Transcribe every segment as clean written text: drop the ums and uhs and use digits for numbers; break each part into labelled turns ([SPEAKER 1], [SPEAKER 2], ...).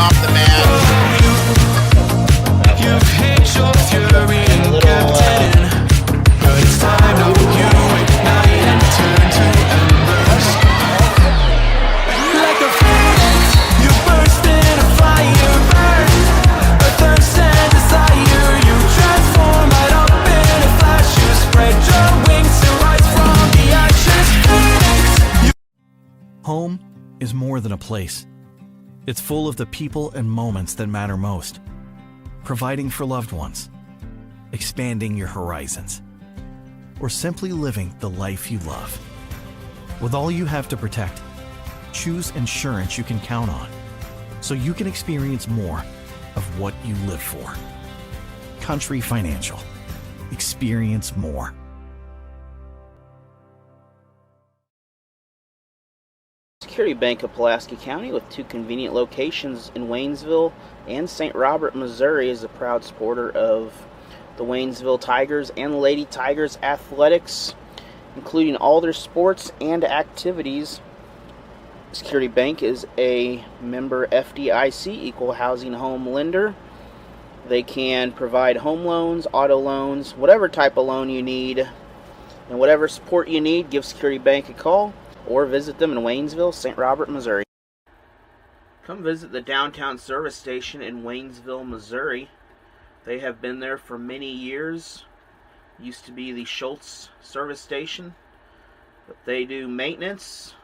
[SPEAKER 1] off the mat.
[SPEAKER 2] You've hit your fury and kept it in, but it's time to you ignite and turn to embers. Like a phoenix, you burst in a fire, burn a thirst and desire. You transform right up in a flash. You spread your wings to rise from the ashes. Phoenix.
[SPEAKER 3] Home is more than a place. It's full of the people and moments that matter most. Providing for loved ones, expanding your horizons, or simply living the life you love. With all you have to protect, choose insurance you can count on, so you can experience more of what you live for. Country Financial. Experience more.
[SPEAKER 4] Security Bank of Pulaski County, with 2 convenient locations in Waynesville and St. Robert, Missouri, is a proud supporter of the Waynesville Tigers and Lady Tigers athletics, including all their sports and activities. Security Bank is a member FDIC equal housing home lender. They can provide home loans, auto loans, whatever type of loan you need, and whatever support you need, give Security Bank a call or visit them in Waynesville, St. Robert, Missouri. Come visit the downtown service station in Waynesville, Missouri. They have been there for many years. Used to be the Schultz service station, but they do maintenance.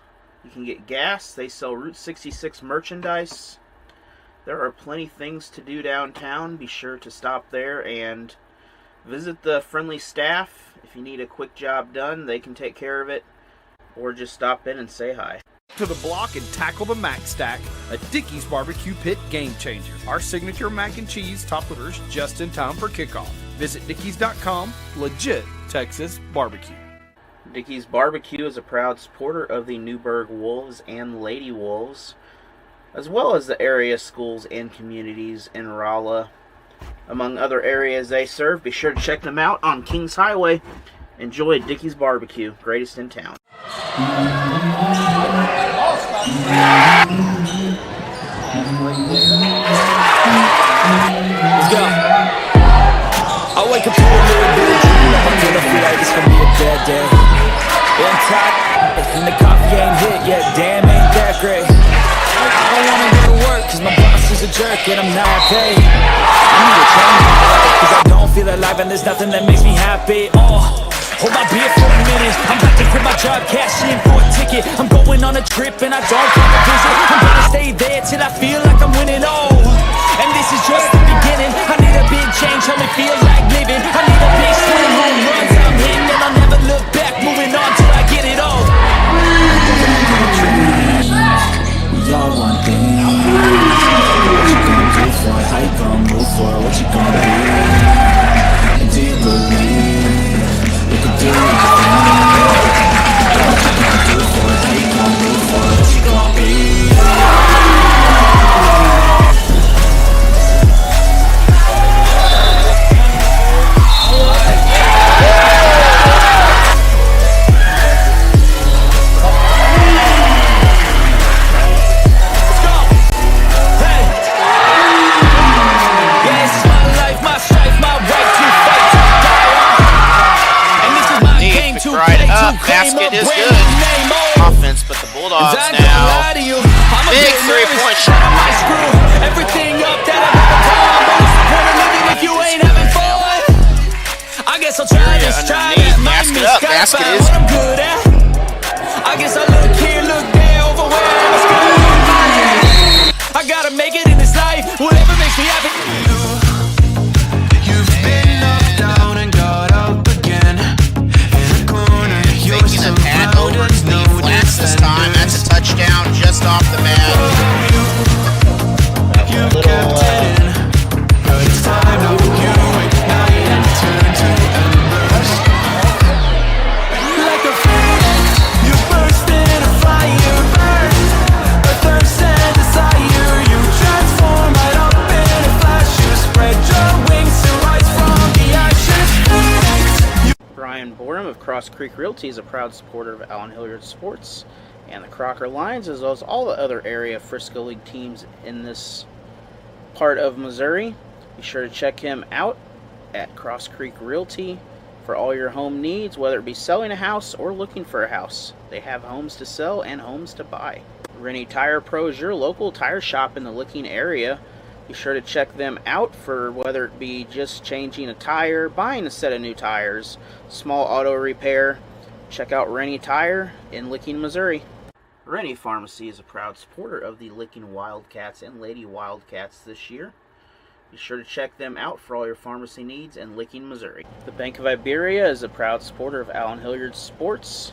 [SPEAKER 4] You can get gas. They sell Route 66 merchandise. There are plenty things to do downtown. Be sure to stop there and visit the friendly staff. If you need a quick job done, they can take care of it, or just stop in and say hi.
[SPEAKER 5] To the block and tackle the Mac Stack, a Dickey's Barbecue Pit game changer. Our signature mac and cheese top loaders just in time for kickoff. Visit Dickeys.com, legit Texas barbecue.
[SPEAKER 4] Dickey's Barbecue is a proud supporter of the Newburgh Wolves and Lady Wolves, as well as the area schools and communities in Rolla. Among other areas they serve, be sure to check them out on Kings Highway. Enjoy Dickey's Barbecue, greatest in town.
[SPEAKER 2] Let's go. I wake up to a little bit of dream. I feel like it's gonna be a bad day. Yeah, I'm tired, and the coffee ain't hit yet. Damn, ain't that great. I don't wanna go to work, cause my boss is a jerk and I'm not paid. I need a change in my life, cause I don't feel alive and there's nothing that makes me happy. Hold my beer for a minute. I'm about to quit my job, cash in for a ticket. I'm going on a trip and I don't plan to visit. I'm gonna stay there till I feel like I'm winning all. And this is just the beginning. I need a big change, help me feel like living. I need a big swing, home runs I'm hitting, and I'll never look back. Moving on till I get it all. We all want things. What you gonna do for it? How you gonna move for it? What you gonna do? And do you believe? You can do anything. What you gonna do for it? How you gonna move for it? What you gonna be?
[SPEAKER 1] Basket is good. Offense, but the Bulldogs now. Big three-point shot.
[SPEAKER 2] Everything up that I've ever done, but what's the point of living if you ain't having fun? I guess I'll try this, try that.
[SPEAKER 1] Basket up. Basket is
[SPEAKER 2] what I'm good at. I guess I look here, look there, over where I was good. I gotta make it in this life, whatever makes me happy. You've been knocked down and got up again.
[SPEAKER 1] Making a pad over to the flats this time. That's a touchdown just off the mat.
[SPEAKER 2] It's time to you ignite and turn to embers. Like a phoenix, you burst in a fire, burn a thirst and desire. You transform right up in a flash. You spread your wings to rise from the ashes. Phoenix.
[SPEAKER 4] Brian Borum of Cross Creek Realty is a proud supporter of Allen Hilliard Sports and the Crocker Lions, as well as all the other area Frisco League teams in this part of Missouri. Be sure to check him out at Cross Creek Realty for all your home needs, whether it be selling a house or looking for a house. They have homes to sell and homes to buy. Rennie Tire Pro is your local tire shop in the Licking area. Be sure to check them out for whether it be just changing a tire, buying a set of new tires, small auto repair. Check out Rennie Tire in Licking, Missouri. Rennie Pharmacy is a proud supporter of the Licking Wildcats and Lady Wildcats this year. Be sure to check them out for all your pharmacy needs in Licking, Missouri. The Bank of Iberia is a proud supporter of Allen Hilliard Sports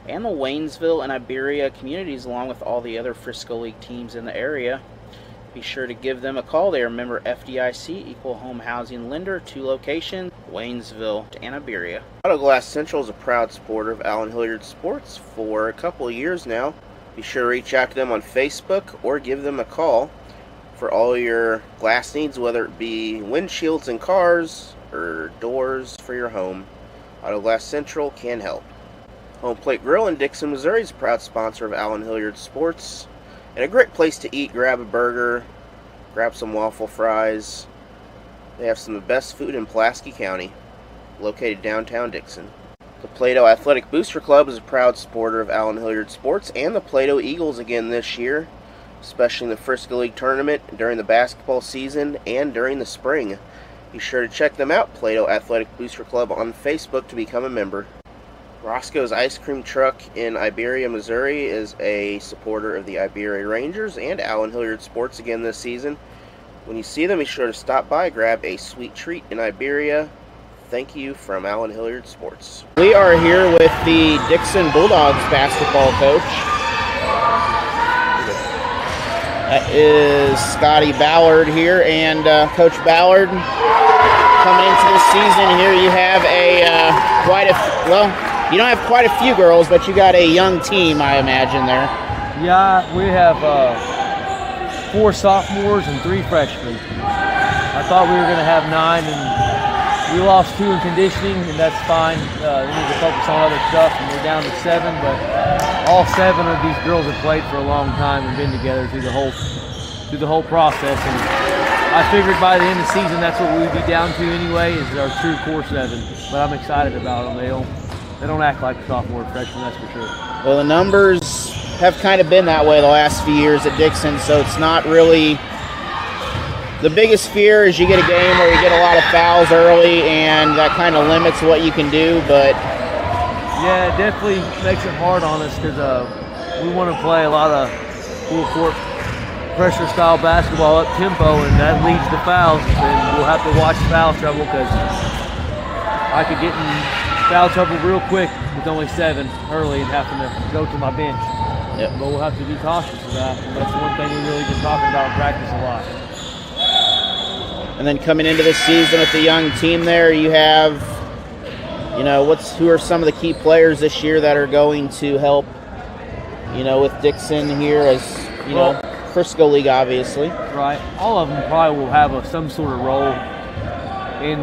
[SPEAKER 4] and the Waynesville and Iberia communities, along with all the other Frisco League teams in the area. Be sure to give them a call. They are a member FDIC, Equal Home Housing Lender, 2 locations, Waynesville and Iberia. Auto Glass Central is a proud supporter of Allen Hilliard Sports for a couple of years now. Be sure to reach out to them on Facebook or give them a call for all your glass needs, whether it be windshields in cars or doors for your home. Auto Glass Central can help. Home Plate Grill in Dixon, Missouri is a proud sponsor of Allen Hilliard Sports, and a great place to eat. Grab a burger, grab some waffle fries. They have some of the best food in Pulaski County, located downtown Dixon. The Plato Athletic Booster Club is a proud supporter of Allen Hilliard Sports and the Plato Eagles again this year, especially in the Frisco League tournament, during the basketball season, and during the spring. Be sure to check them out, Plato Athletic Booster Club, on Facebook to become a member. Roscoe's Ice Cream Truck in Iberia, Missouri is a supporter of the Iberia Rangers and Allen Hilliard Sports again this season. When you see them, be sure to stop by, grab a sweet treat in Iberia. Thank you from Allen Hilliard Sports. We are here with the Dixon Bulldogs basketball coach. That is Scotty Ballard here, and Coach Ballard, coming into this season here, you have you don't have quite a few girls, but you got a young team, I imagine, there.
[SPEAKER 6] Yeah, we have 4 sophomores and 3 freshmen. I thought we were going to have 9, and we lost 2 in conditioning, and that's fine. We need to focus on other stuff, and we're down to 7, but all 7 of these girls have played for a long time and been together through the whole process. And I figured by the end of the season, that's what we would be down to anyway, is our true core 7. But I'm excited about them. They don't act like sophomore and freshmen, that's for sure.
[SPEAKER 4] Well, the numbers have kind of been that way the last few years at Dixon, so it's not really the biggest fear. Is you get a game where you get a lot of fouls early, and that kind of limits what you can do. But
[SPEAKER 6] yeah, it definitely makes it hard on us because we want to play a lot of full court pressure style basketball up tempo, and that leads to fouls. And we'll have to watch foul trouble because I could get in foul trouble real quick with only 7 early and having to go to my bench. Yep. But we'll have to be cautious of that. And that's one thing we've really been talking about in practice a lot.
[SPEAKER 4] And then coming into this season with the young team there, you have, who are some of the key players this year that are going to help, with Dixon here as, Frisco League, obviously.
[SPEAKER 6] Right. All of them probably will have some sort of role in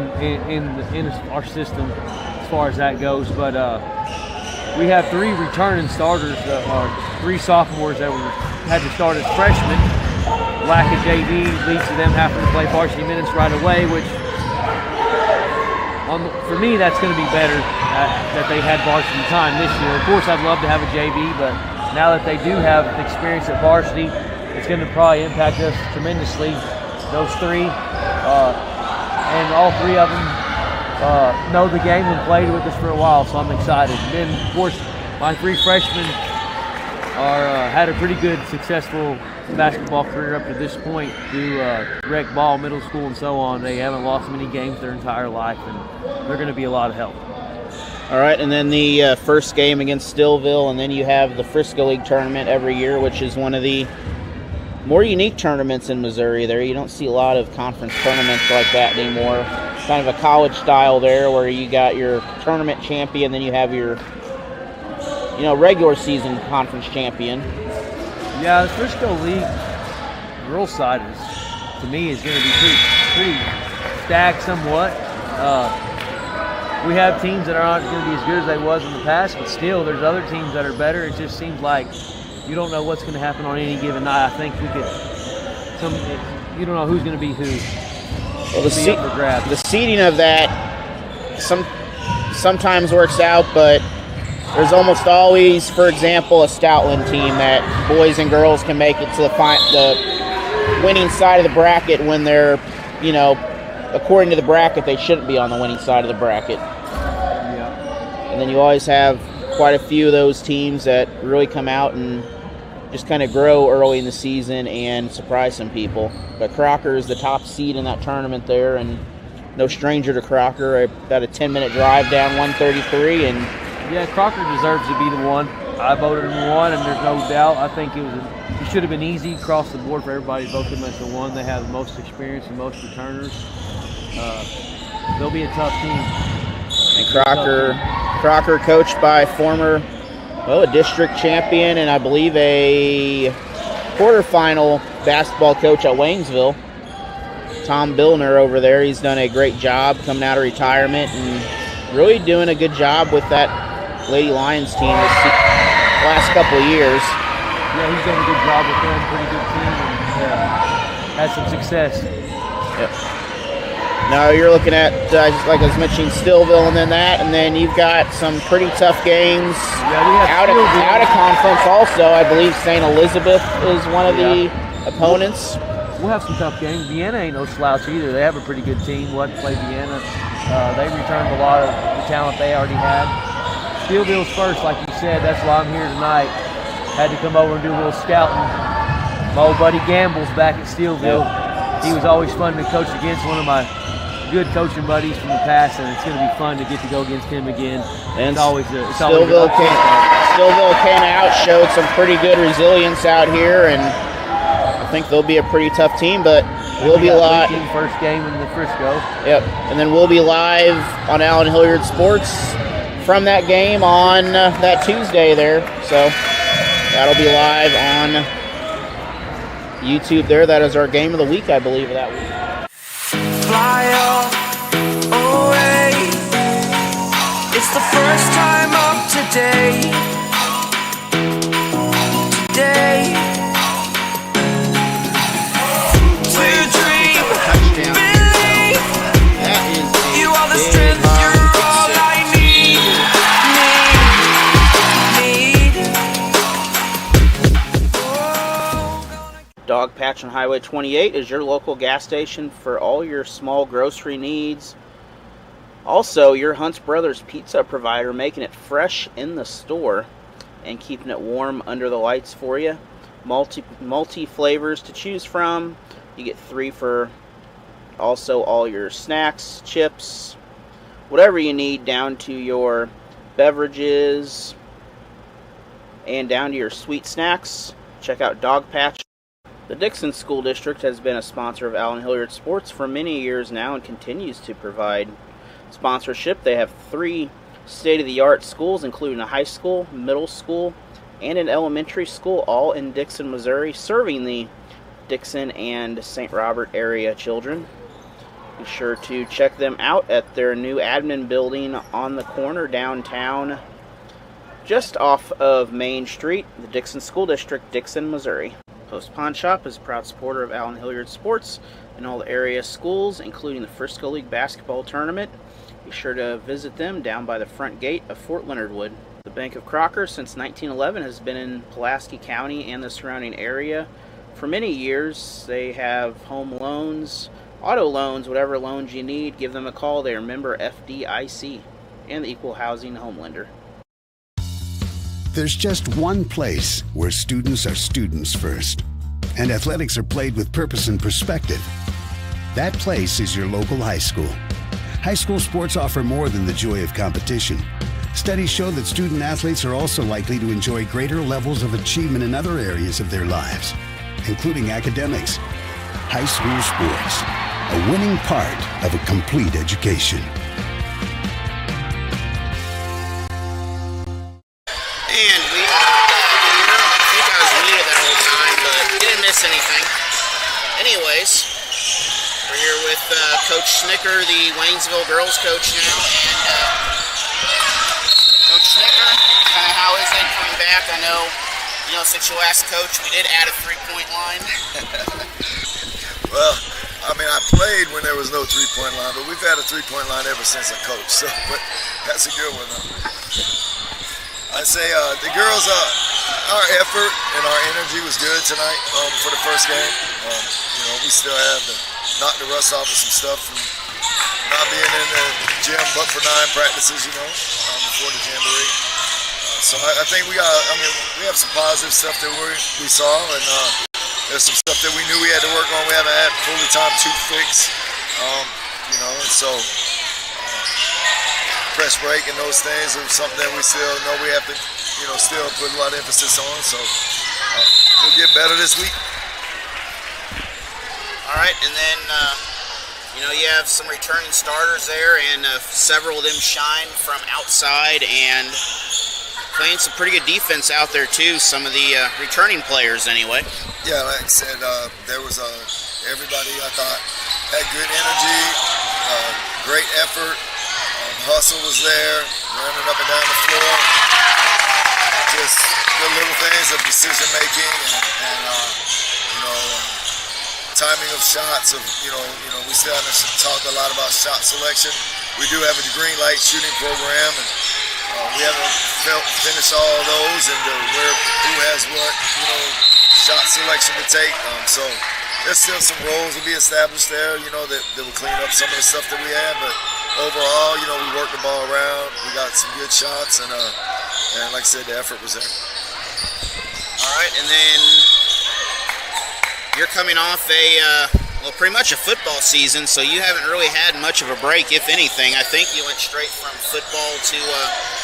[SPEAKER 6] our system as far as that goes, but we have 3 returning starters, 3 sophomores that had to start as freshmen. Lack of JV leads to them having to play varsity minutes right away, which for me that's going to be better that they had varsity time this year. Of course, I'd love to have a JV, but now that they do have experience at varsity, it's going to probably impact us tremendously. Those 3, and all 3 of them know the game and played with us for a while, so I'm excited. And then, of course, my 3 freshmen had a pretty good, successful basketball career up to this point through rec ball, middle school, and so on. They haven't lost many games their entire life, and they're going to be a lot of help.
[SPEAKER 4] All right, and then the first game against Stillville, and then you have the Frisco League tournament every year, which is one of the more unique tournaments in Missouri there. You don't see a lot of conference tournaments like that anymore. Kind of a college style there where you got your tournament champion, then you have your regular season conference champion.
[SPEAKER 6] Yeah, the Frisco League girls side to me is going to be pretty stacked somewhat. We have teams that aren't going to be as good as they was in the past, but still there's other teams that are better. It just seems like you don't know what's going to happen on any given night. I think you don't know who's going to be who.
[SPEAKER 4] Well, the seeding of that sometimes works out, but there's almost always, for example, a Stoutland team that boys and girls can make it to the winning side of the bracket when they're, you know, according to the bracket, they shouldn't be on the winning side of the bracket.
[SPEAKER 6] Yeah.
[SPEAKER 4] And then you always have quite a few of those teams that really come out and just kind of grow early in the season and surprise some people. But Crocker is the top seed in that tournament there, and no stranger to Crocker. About a 10-minute drive down 133, and
[SPEAKER 6] yeah, Crocker deserves to be the one. I voted him one, and there's no doubt. I think it should have been easy across the board for everybody to vote them as the one. They have the most experience and most returners. They'll be a tough team.
[SPEAKER 4] And Crocker coached by a district champion and I believe a quarterfinal basketball coach at Waynesville. Tom Billner over there, he's done a great job coming out of retirement and really doing a good job with that Lady Lions team this last couple of years.
[SPEAKER 6] Yeah, he's done a good job with them, pretty good team, and had some success.
[SPEAKER 4] Yep. Now you're looking at, like I was mentioning, Stillville and then you've got some pretty tough games out of conference also. I believe St. Elizabeth is one of the opponents.
[SPEAKER 6] We'll have some tough games. Vienna ain't no slouch either. They have a pretty good team. We'll have to play Vienna. They returned a lot of the talent they already had. Stillville's first, like you said. That's why I'm here tonight. Had to come over and do a little scouting. My old buddy Gamble's back at Stillville. He was always fun to coach against, one of my good coaching buddies from the past, and it's going to be fun to get to go against him again.
[SPEAKER 4] And
[SPEAKER 6] Stillville
[SPEAKER 4] came out, showed some pretty good resilience out here, and I think they'll be a pretty tough team, but we'll be live.
[SPEAKER 6] First game in the Frisco.
[SPEAKER 4] Yep, and then we'll be live on Allen Hilliard Sports from that game on that Tuesday there. So that'll be live on YouTube there. That is our game of the week, I believe, that week.
[SPEAKER 7] Fly away. It's the first time of today. To dream, believe. You are the strength, you're all I need.
[SPEAKER 4] Dog Patch on Highway 28 is your local gas station for all your small grocery needs. Also, your Hunt's Brothers pizza provider, making it fresh in the store and keeping it warm under the lights for you. Multi flavors to choose from. You get 3 for also all your snacks, chips, whatever you need, down to your beverages and down to your sweet snacks. Check out Dog Patch. The Dixon School District has been a sponsor of Allen Hilliard Sports for many years now and continues to provide sponsorship. They have 3 state-of-the-art schools, including a high school, middle school, and an elementary school, all in Dixon, Missouri, serving the Dixon and St. Robert area children. Be sure to check them out at their new admin building on the corner downtown, just off of Main Street, the Dixon School District, Dixon, Missouri. Post Pawn Shop is a proud supporter of Allen Hilliard Sports and all the area schools, including the Frisco League basketball tournament. Be sure to visit them down by the front gate of Fort Leonard Wood. The Bank of Crocker, since 1911, has been in Pulaski County and the surrounding area for many years. They have home loans, auto loans, whatever loans you need. Give them a call. They are member FDIC and the Equal Housing Home Lender.
[SPEAKER 8] There's just one place where students are students first, and athletics are played with purpose and perspective. That place is your local high school. High school sports offer more than the joy of competition. Studies show that student athletes are also likely to enjoy greater levels of achievement in other areas of their lives, including academics. High school sports, a winning part of a complete education.
[SPEAKER 1] And we are here. I think I was muted that whole time, but didn't miss anything. Anyways, we're here with Coach Snicker, the Waynesville girls coach now. And Coach Snicker, kind of how is it coming back? I know, since you last coach, we did add a 3-point line.
[SPEAKER 9] Well, was no three-point line, but we've had a three-point line ever since I coached. So, but that's a good one. I'd say the girls, our effort and our energy was good tonight for the first game. We still have to knock the rust off of some stuff from not being in the gym but for 9 practices, before the jamboree. So I think we have some positive stuff that we saw, and there's some stuff that we knew we had to work on. We haven't had fully time to fix, and so press break and those things are something that we still know we have to, still put a lot of emphasis on. So we'll get better this week.
[SPEAKER 1] All right, and then you have some returning starters there, and several of them shine from outside and playing some pretty good defense out there too. Some of the returning players, anyway.
[SPEAKER 9] Yeah, like I said, there was everybody I thought had good energy, great effort. Hustle was there, running up and down the floor. Just the little things of decision making and timing of shots. We still haven't talked a lot about shot selection. We do have a green light shooting program, and we haven't finished all those and who has what shot selection to take. So there's still some roles to be established there. That will clean up some of the stuff that we had, but. Overall, we worked the ball around. We got some good shots, and like I said, the effort was there.
[SPEAKER 1] All right, and then you're coming off pretty much a football season, so you haven't really had much of a break, if anything. I think you went straight from football to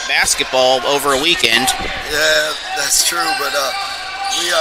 [SPEAKER 1] basketball over a weekend.
[SPEAKER 9] Yeah, that's true, but we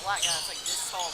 [SPEAKER 10] black guy that's like this tall.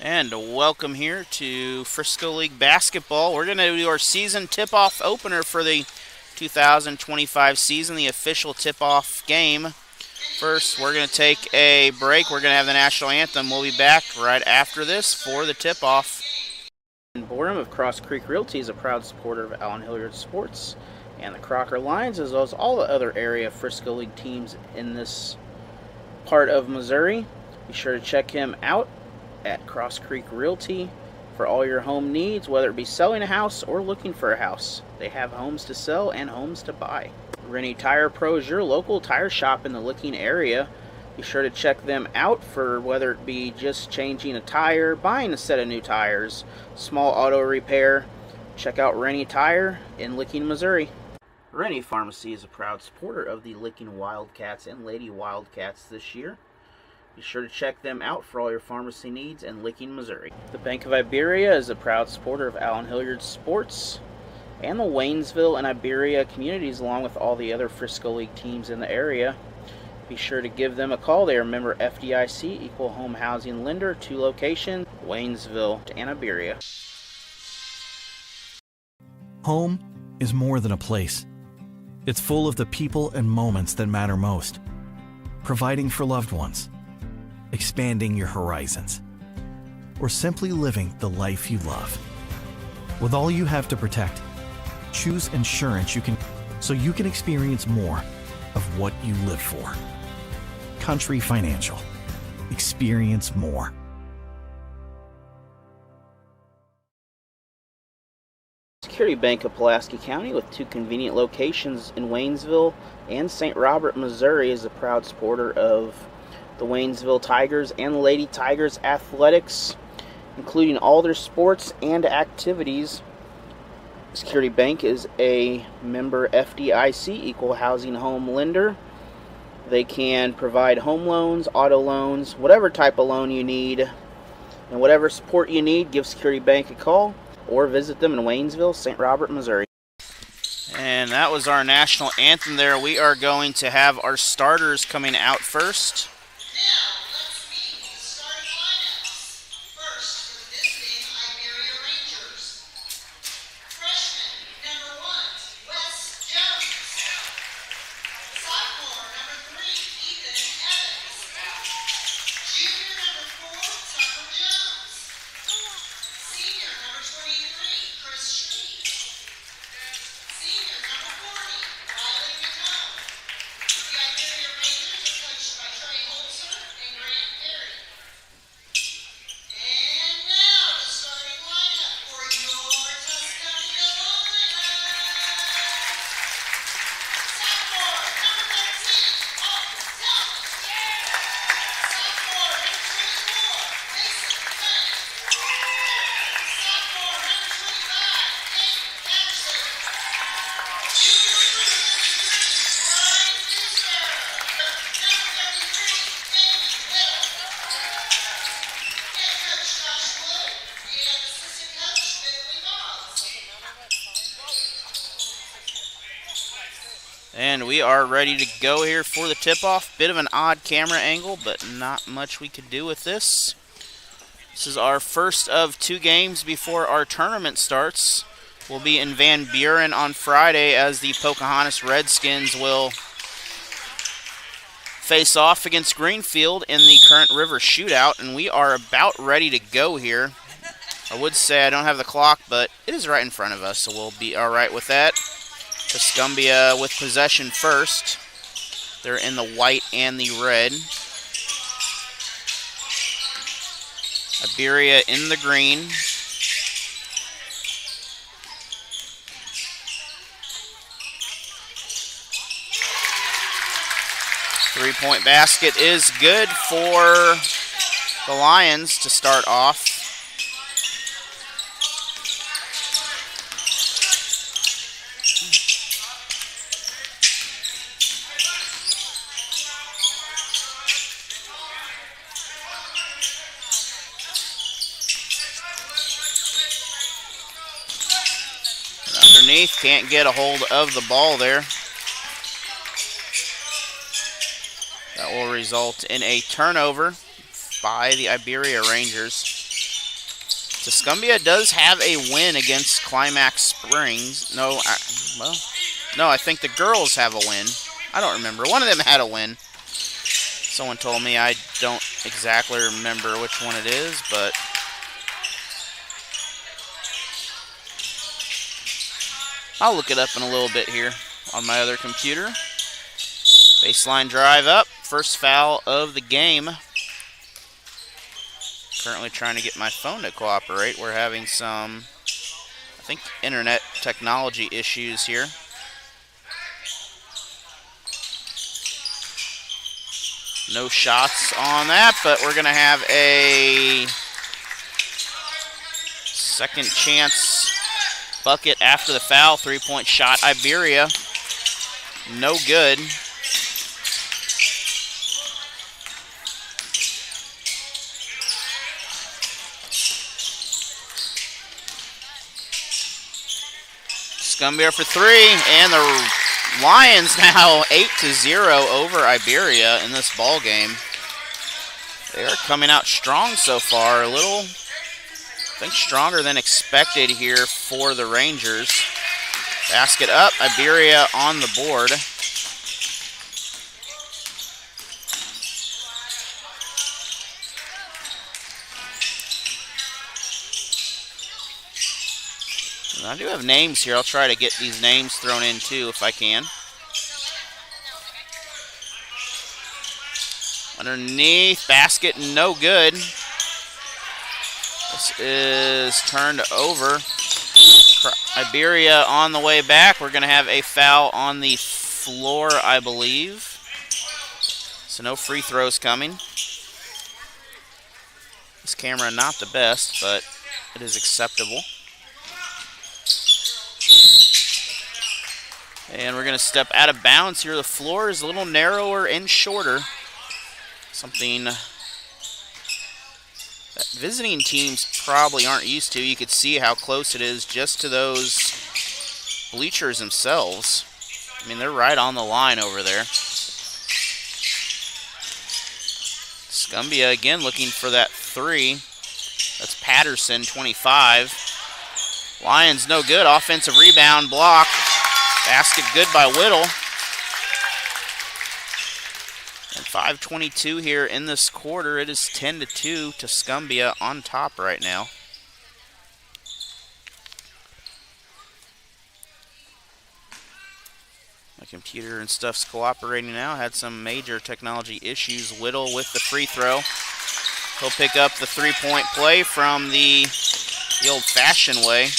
[SPEAKER 1] And welcome here to Frisco League Basketball. We're going to do our season tip-off opener for the 2025 season, the official tip-off game. First, we're going to take a break. We're going to have the national anthem. We'll be back right after this for the tip-off.
[SPEAKER 4] Borum of Cross Creek Realty is a proud supporter of Allen Hilliard Sports and the Crocker Lions, as well as all the other area Frisco League teams in this part of Missouri. Be sure to check him out at Cross Creek Realty for all your home needs, whether it be selling a house or looking for a house. They have homes to sell and homes to buy. Rennie Tire Pro is your local tire shop in the Licking area. Be sure to check them out for whether it be just changing a tire, buying a set of new tires, small auto repair. Check out Rennie Tire in Licking, Missouri. Rennie Pharmacy is a proud supporter of the Licking Wildcats and Lady Wildcats this year. Be sure to check them out for all your pharmacy needs in Licking, Missouri. The Bank of Iberia is a proud supporter of Allen Hilliard Sports and the Waynesville and Iberia communities, along with all the other Frisco League teams in the area. Be sure to give them a call. They are a member FDIC, Equal Home Housing Lender, 2 locations, Waynesville and Iberia.
[SPEAKER 3] Home is more than a place. It's full of the people and moments that matter most. Providing for loved ones, expanding your horizons, or simply living the life you love. With all you have to protect, choose insurance so you can experience more of what you live for. Country Financial. Experience more.
[SPEAKER 4] Security Bank of Pulaski County, with 2 convenient locations in Waynesville and St. Robert, Missouri, is a proud supporter of the Waynesville Tigers and the Lady Tigers athletics, including all their sports and activities. Security Bank is a member FDIC, Equal Housing Home Lender. They can provide home loans, auto loans, whatever type of loan you need, and whatever support you need, give Security Bank a call or visit them in Waynesville, St. Robert, Missouri.
[SPEAKER 1] And that was our national anthem there. We are going to have our starters coming out first.
[SPEAKER 7] Now, let's meet the starting lineups. First, for the visiting Iberia Rangers. Freshman, number 1, Wes Jones. Sophomore, number 3, Ethan Evans. Junior, number 4, Tucker Jones. Senior, number 23, Chris Shreve. Senior, number 40, Riley McComb. The Iberia Rangers are coached by Trey Holzer and Grant Perry. And now the starting lineup for your Tuscumbia Lions. Sophomore, number 13, Alton Thomas. Sophomore, number 24, Mason Bennett. Sophomore, number 25, Nate Patterson. Junior, number 33, Brian Fisher. Number 33, Baby Little. Head coach Josh Wood and assistant coach Bentley Boggs.
[SPEAKER 1] And we are ready to go here for the tip-off. Bit of an odd camera angle, but not much we could do with this. This is our first of 2 games before our tournament starts. We'll be in Van Buren on Friday as the Pocahontas Redskins will face off against Greenfield in the Current River Shootout, and we are about ready to go here. I would say I don't have the clock, but it is right in front of us, so we'll be all right with that. Tuscumbia with possession first. They're in the white and the red. Iberia in the green. Three-point basket is good for the Lions to start off. Underneath, can't get a hold of the ball there. That will result in a turnover by the Iberia Rangers.
[SPEAKER 4] Tuscumbia does have a win against Climax Springs. No, I think the girls have a win. I don't remember. One of them had a win. Someone told me. I don't exactly remember which one it is, but I'll look it up in a little bit here on my other computer. Baseline drive up. First foul of the game. Currently trying to get my phone to cooperate. We're having some, I think, internet technology issues here. No shots on that, but we're going to have a second chance bucket after the foul. 3-point shot, Iberia. No good. Tuscumbia for three, and the Lions now 8-0 over Iberia in this ball game. They are coming out strong so far. A little, I think, stronger than expected here for the Rangers. Basket up, Iberia on the board. And I do have names here. I'll try to get these names thrown in too if I can. Underneath, basket, no good. This is turned over. Iberia on the way back. We're going to have a foul on the floor, I believe. So no free throws coming. This camera not the best, but it is acceptable. And we're going to step out of bounds here. The floor is a little narrower and shorter. Something that visiting teams probably aren't used to. You could see how close it is just to those bleachers themselves. I mean, they're right on the line over there. Tuscumbia again looking for that three. That's Patterson, 25. Lions no good. Offensive rebound block. Basket good by Whittle. And 5:22 here in this quarter. It is 10-2. Tuscumbia on top right now. My computer and stuff's cooperating now. Had some major technology issues. Whittle with the free throw. He'll pick up the three-point play from the old-fashioned way.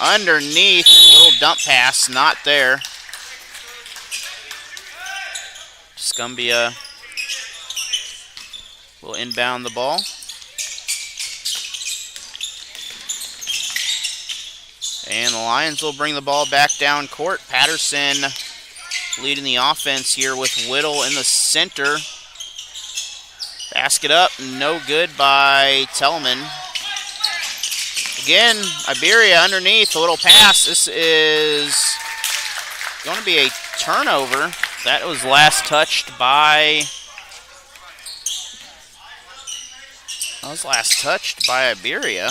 [SPEAKER 4] Underneath, little dump pass, not there. Tuscumbia will inbound the ball. And the Lions will bring the ball back down court. Patterson leading the offense here with Whittle in the center. Basket up, no good by Tellman. Again, Iberia underneath, a little pass. This is going to be a turnover. That was last touched by... That was last touched by Iberia.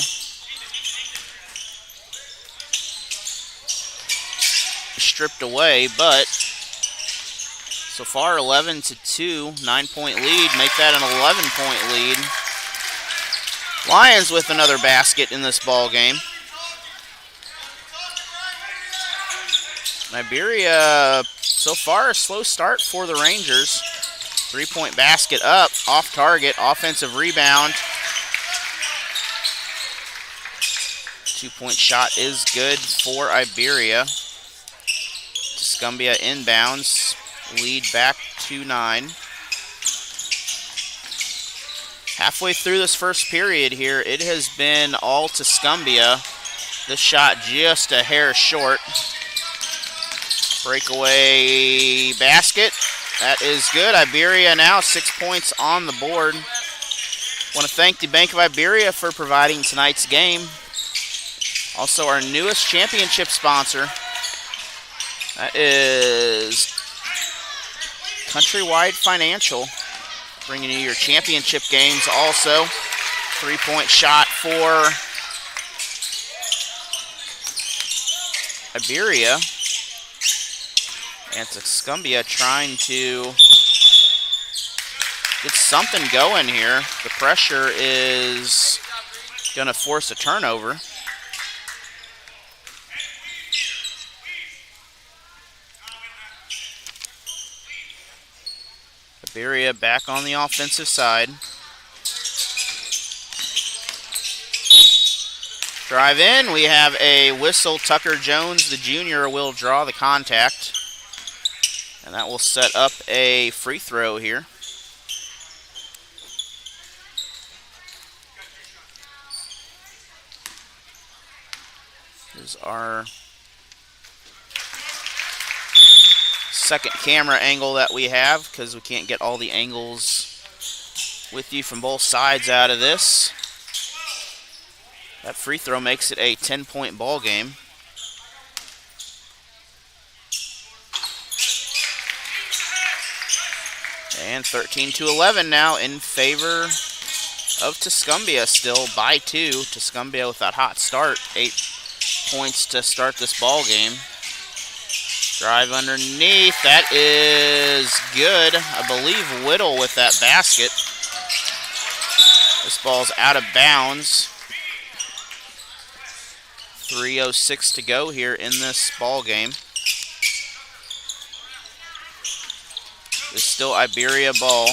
[SPEAKER 4] Stripped away, but so far 11-2, 9-point lead. Make that an 11-point lead. Lions with another basket in this ball game. Iberia, so far a slow start for the Rangers. 3-point basket up, off target, offensive rebound. 2-point shot is good for Iberia. Tuscumbia inbounds, lead back to 9. Halfway through this first period here, it has been all Tuscumbia. This shot just a hair short. Breakaway basket. That is good. Iberia now 6 points on the board. Want to thank the Bank of Iberia for providing tonight's game. Also our newest championship sponsor. That is Countrywide Financial. Bringing you your championship games also. 3-point shot for Iberia. And Tuscumbia trying to get something going here. The pressure is going to force a turnover. Iberia back on the offensive side. Drive in. We have a whistle. Tucker Jones, the junior, will draw the contact. And that will set up a free throw here. This is our second camera angle that we have because we can't get all the angles with you from both sides out of this. That free throw makes it a 10-point ball game. And 13-11 now in favor of Tuscumbia, still by 2. Tuscumbia with that hot start, 8 points to start this ball game. Drive underneath, that is good. I believe Whittle with that basket. This ball's out of bounds. 3:06 to go here in this ball game. It's still Iberia ball.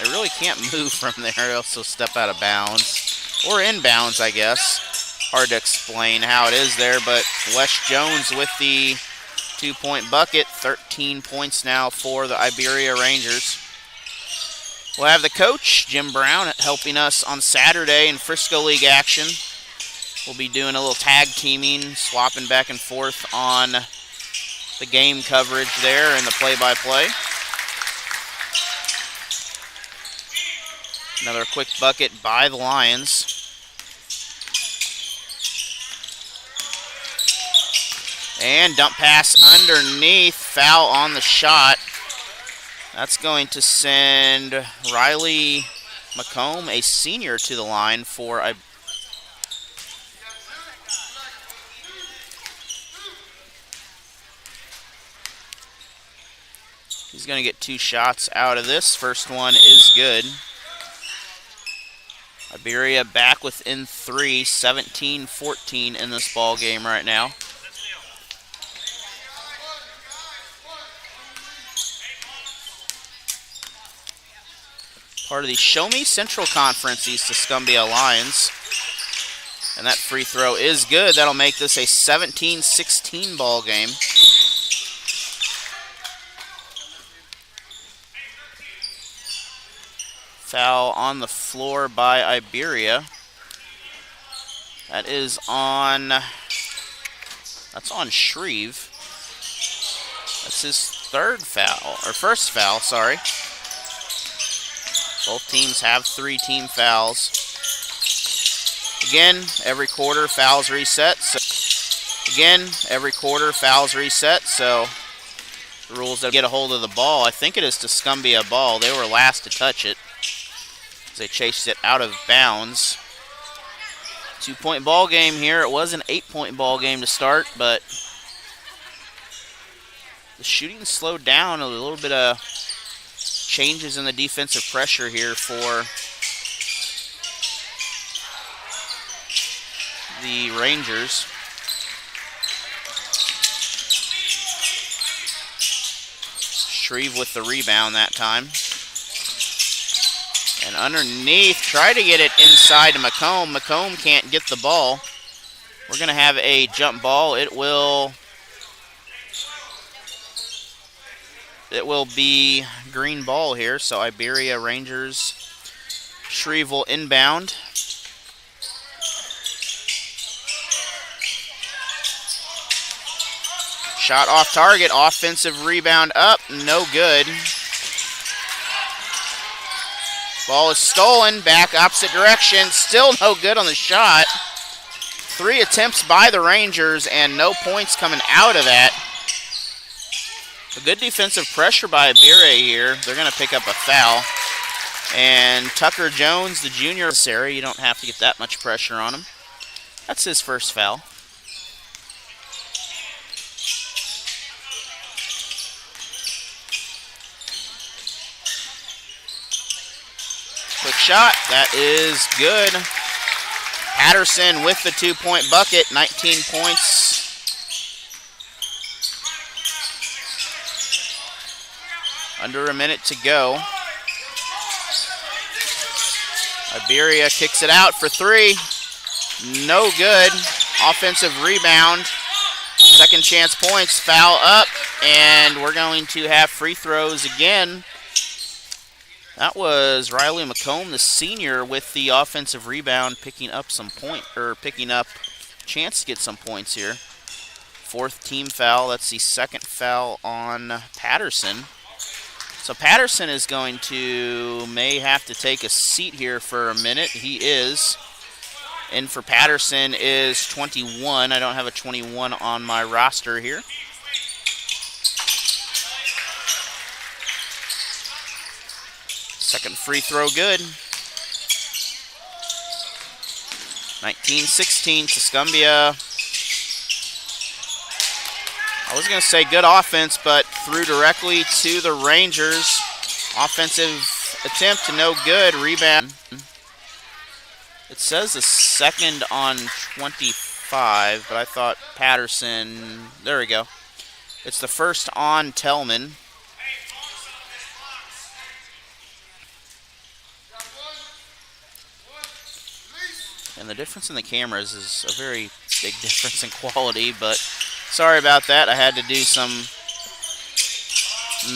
[SPEAKER 4] They really can't move from there. They also step out of bounds. Or in bounds, I guess. Hard to explain how it is there, but Wes Jones with the 2-point bucket. 13 points now for the Iberia Rangers. We'll have the coach, Jim Brown, helping us on Saturday in Frisco League action. We'll be doing a little tag teaming, swapping back and forth on the game coverage there and the play-by-play. Another quick bucket by the Lions. And dump pass underneath, foul on the shot. That's going to send Riley McComb, a senior, to the line for he's going to get 2 shots out of this. First one is good. Iberia back within 3, 17-14 in this ball game right now. Part of the Show Me Central Conference, these Tuscumbia Lions. And that free throw is good. That'll make this a 17-16 ball game. Foul on the floor by Iberia. That's on Shreve. That's his first foul, sorry. Both teams have 3 team fouls. Again, every quarter fouls reset. So the rules that get a hold of the ball. I think it is Tuscumbia ball. They were last to touch it. They chased it out of bounds. 2-point ball game here. It was an 8-point ball game to start, but the shooting slowed down. A little bit of changes in the defensive pressure here for the Rangers. Shreve with the rebound that time. And underneath, try to get it inside to McComb. McComb can't get the ball. We're going to have a jump ball. It will be green ball here. So Iberia Rangers, Shreve will inbound. Shot off target, offensive rebound up, no good. Ball is stolen, back opposite direction, still no good on the shot. 3 attempts by the Rangers and no points coming out of that. A good defensive pressure by Iberia here. They're going to pick up a foul. And Tucker Jones, the junior, Sarah, you don't have to get that much pressure on him. That's his first foul.
[SPEAKER 1] shot. That is good. Patterson with the 2-point bucket, 19 points. Under a minute to go. Iberia kicks it out for 3. No good. Offensive rebound. Second chance points. Foul up. And we're going to have free throws again. That was Riley McComb, the senior, with the offensive rebound, picking up chance to get some points here. 4th team foul. That's the 2nd foul on Patterson. So Patterson is may have to take a seat here for a minute. He is. And for Patterson is 21. I don't have a 21 on my roster here. Second free throw good. 19-16, Tuscumbia. I was going to say good offense, but threw directly to the Rangers. Offensive attempt, no good. Rebound. It says a second on 25, but I thought Patterson. There we go. It's the first on Tellman. And the difference in the cameras is a very big difference in quality, but sorry about that. I had to do some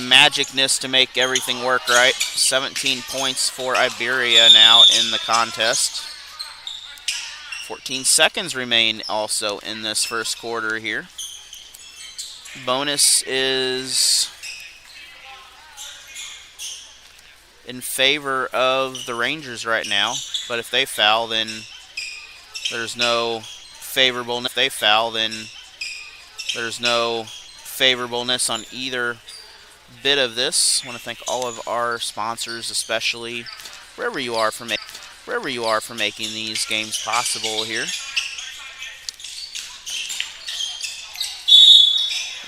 [SPEAKER 1] magicness to make everything work right. 17 points for Iberia now in the contest. 14 seconds remain also in this first quarter here. Bonus is in favor of the Rangers right now, but if they foul, then there's no favorableness. If they foul, then there's no favorableness on either bit of this. I want to thank all of our sponsors, especially wherever you are for making these games possible here.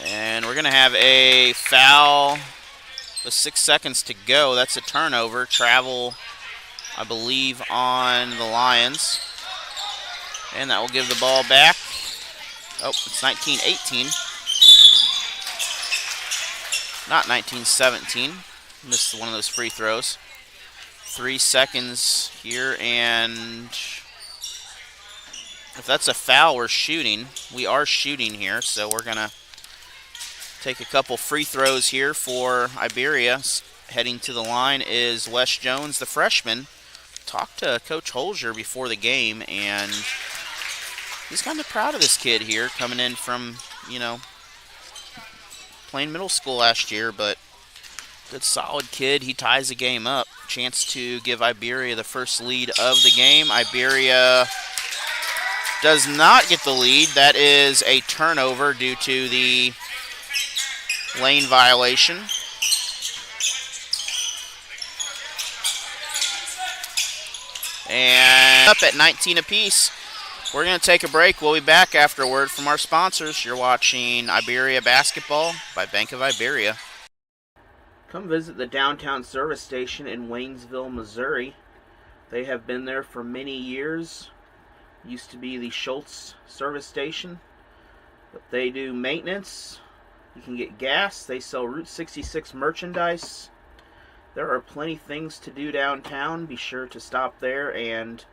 [SPEAKER 1] And we're going to have a foul with 6 seconds to go. That's a turnover. Travel, I believe, on the Lions. And that will give the ball back. Oh, it's 19-18. Not 19-17. Missed one of those free throws. 3 seconds here, and if that's a foul, we're shooting. We are shooting here, so we're going to take a couple free throws here for Iberia. Heading to the line is Wes Jones, the freshman. Talked to Coach Holzer before the game, and he's kind of proud of this kid here, coming in from, playing middle school last year, but good solid kid. He ties the game up. Chance to give Iberia the first lead of the game. Iberia does not get the lead. That is a turnover due to the lane violation. And up at 19 apiece. We're going to take a break. We'll be back after a word from our sponsors. You're watching Iberia Basketball by Bank of Iberia.
[SPEAKER 4] Come visit the downtown service station in Waynesville, Missouri. They have been there for many years. Used to be the Schultz service station. But they do maintenance. You can get gas. They sell Route 66 merchandise. There are plenty things to do downtown. Be sure to stop there and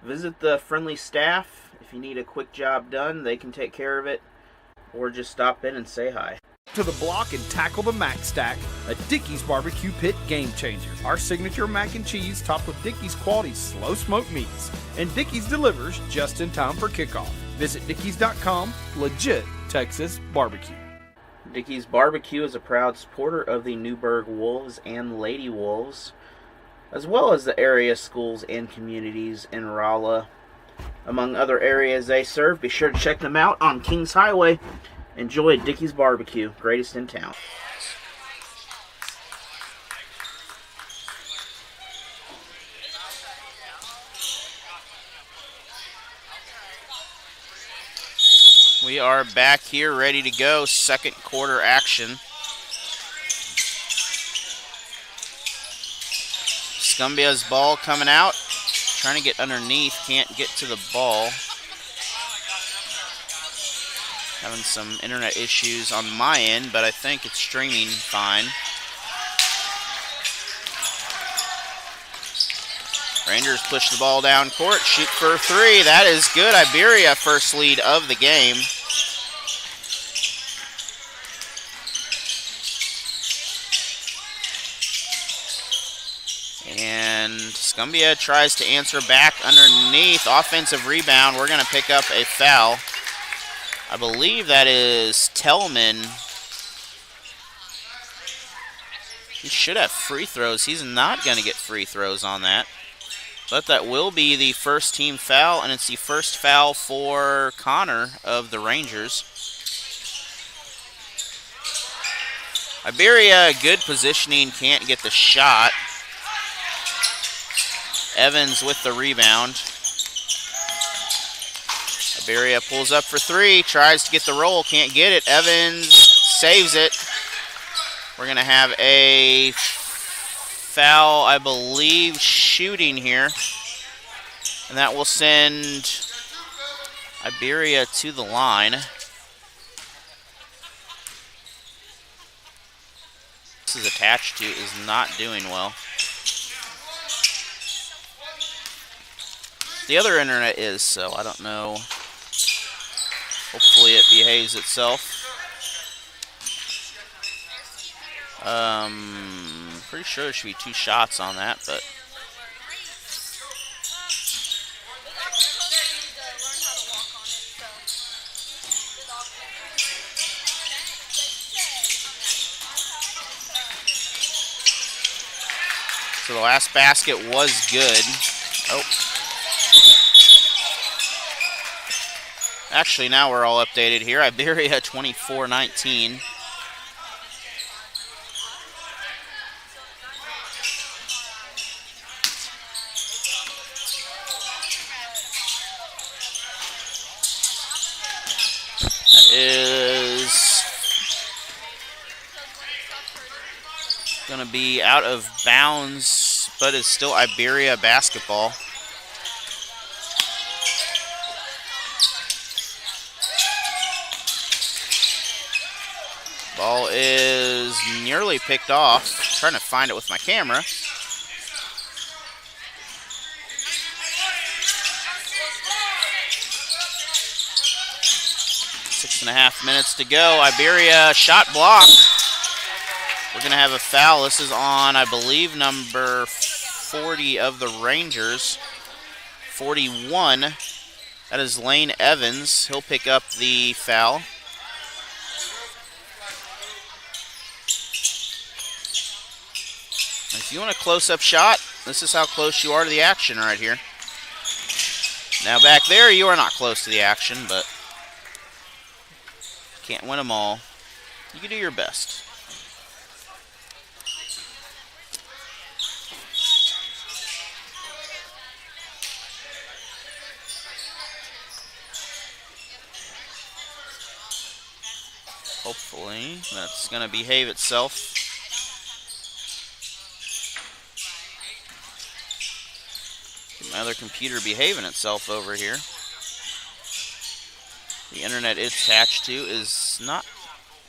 [SPEAKER 4] visit the friendly staff. If you need a quick job done, they can take care of it. Or just stop in and say hi.
[SPEAKER 5] To the block and tackle the Mac Stack, a Dickey's Barbecue Pit game changer. Our signature mac and cheese topped with Dickey's quality slow smoked meats. And Dickey's delivers just in time for kickoff. Visit Dickeys.com, legit Texas barbecue.
[SPEAKER 4] Dickey's Barbecue is a proud supporter of the Newburgh Wolves and Lady Wolves, as well as the area schools and communities in Rolla. Among other areas they serve, be sure to check them out on Kings Highway. Enjoy Dickey's Barbecue, greatest in town.
[SPEAKER 1] We are back here ready to go. Second quarter action.
[SPEAKER 4] Tuscumbia's ball coming out. Trying to get underneath, can't get to the ball. Having some internet issues on my end, but I think it's streaming fine. Rangers push the ball down court, shoot for 3. That is good. Iberia first lead of the game. And Tuscumbia tries to answer back underneath. Offensive rebound. We're going to pick up a foul. I believe that is Tellman. He should have free throws. He's not going to get free throws on that. But that will be the first team foul, and it's the first foul for Connor of the Rangers. Iberia, good positioning, can't get the shot. Evans with the rebound. Iberia pulls up for 3, tries to get the roll, can't get it. Evans saves it. We're going to have a foul, I believe, shooting here. And that will send Iberia to the line. This is attached to, is not doing well. The other internet is, so I don't know. Hopefully it behaves itself. Pretty sure there should be 2 shots on that, but so the last basket was good. Oh. Actually, now we're all updated here. Iberia 24-19. Is going to be out of bounds, but is still Iberia basketball. Ball is nearly picked off. I'm trying to find it with my camera. Six and a half minutes to go. Iberia shot blocked. We're going to have a foul. This is on, I believe, number 40 of the Rangers. 41. That is Lane Evans. He'll pick up the foul. If you want a close-up shot, this is how close you are to the action right here. Now back there, you are not close to the action, but can't win them all. You can do your best. Hopefully, that's going to behave itself. My other computer behaving itself over here. The internet it's attached to is not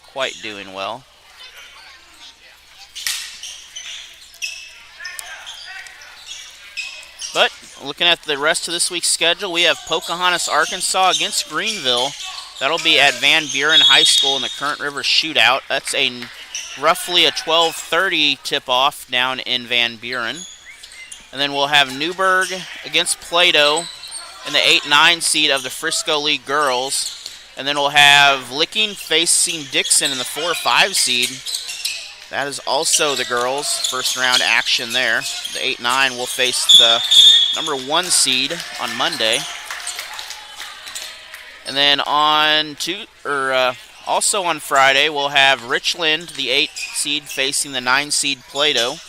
[SPEAKER 4] quite doing well. But looking at the rest of this week's schedule, we have Pocahontas, Arkansas against Greenville. That'll be at Van Buren High School in the Current River Shootout. That's roughly a 12:30 tip-off down in Van Buren. And then we'll have Newburgh against Plato in the 8-9 seed of the Frisco League Girls. And then we'll have Licking facing Dixon in the 4-5 seed. That is also the girls' first-round action there. The 8-9 will face the number 1 seed on Monday. And then also on Friday, we'll have Richland, the 8 seed, facing the 9 seed Plato.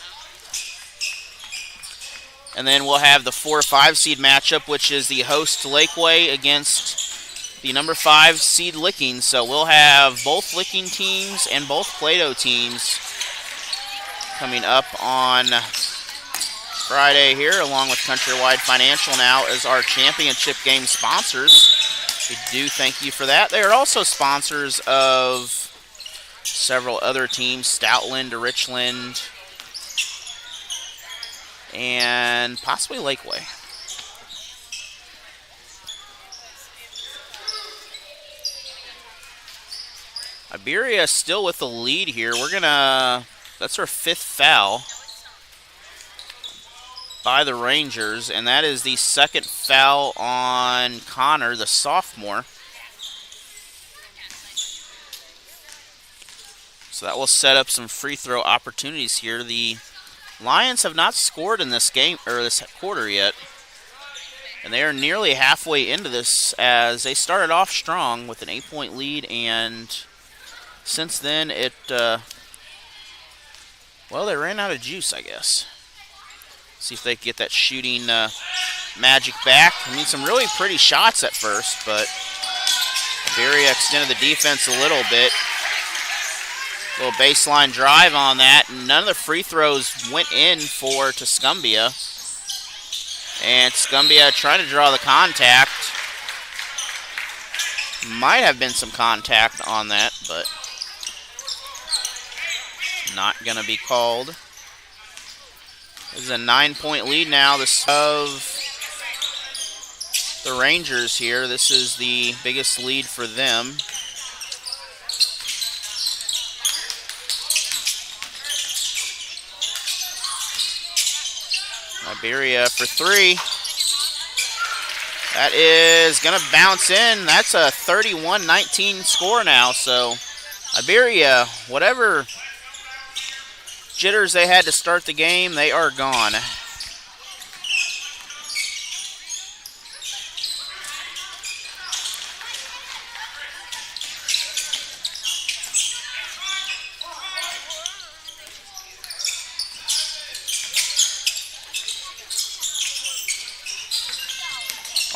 [SPEAKER 4] And then we'll have the 4-5 seed matchup, which is the host Lakeway against the number 5 seed Licking. So we'll have both Licking teams and both Plato teams coming up on
[SPEAKER 1] Friday here, along with Countrywide Financial now as our championship game sponsors. We do thank you for that. They are also sponsors of several other teams, Stoutland, Richland, and possibly Lakeway. Iberia still with the lead here. That's our 5th foul by the Rangers, and that is the 2nd foul on Connor, the sophomore. So that will set up some free throw opportunities here. The Lions have not scored in this game or this quarter yet, and they are nearly halfway into this as they started off strong with an 8-point lead, and since then they ran out of juice, I guess. See if they can get that shooting magic back. I mean, some really pretty shots at first, but Iberia extended the defense a little bit. Little baseline drive on that. None of the free throws went in for Tuscumbia. And Tuscumbia trying to draw the contact. Might have been some contact on that, but not going to be called. This is a 9-point lead now. This of the Rangers here. This is the biggest lead for them. Iberia for 3. That is going to bounce in. That's a 31-19 score now. So Iberia, whatever jitters they had to start the game, they are gone.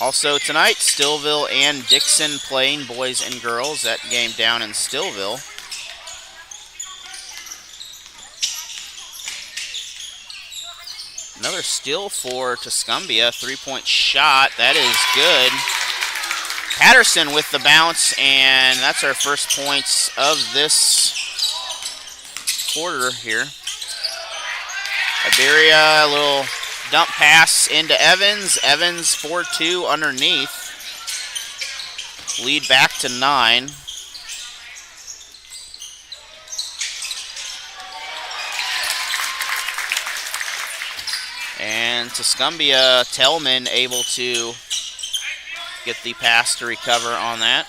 [SPEAKER 1] Also tonight, Stillville and Dixon playing boys and girls. That game down in Stillville. Another steal for Tuscumbia. 3-point shot. That is good. Patterson with the bounce, and that's our first points of this quarter here. Iberia, a little dump pass into Evans. Evans 4-2 underneath. Lead back to 9. And Tuscumbia, Tellman able to get the pass to recover on that.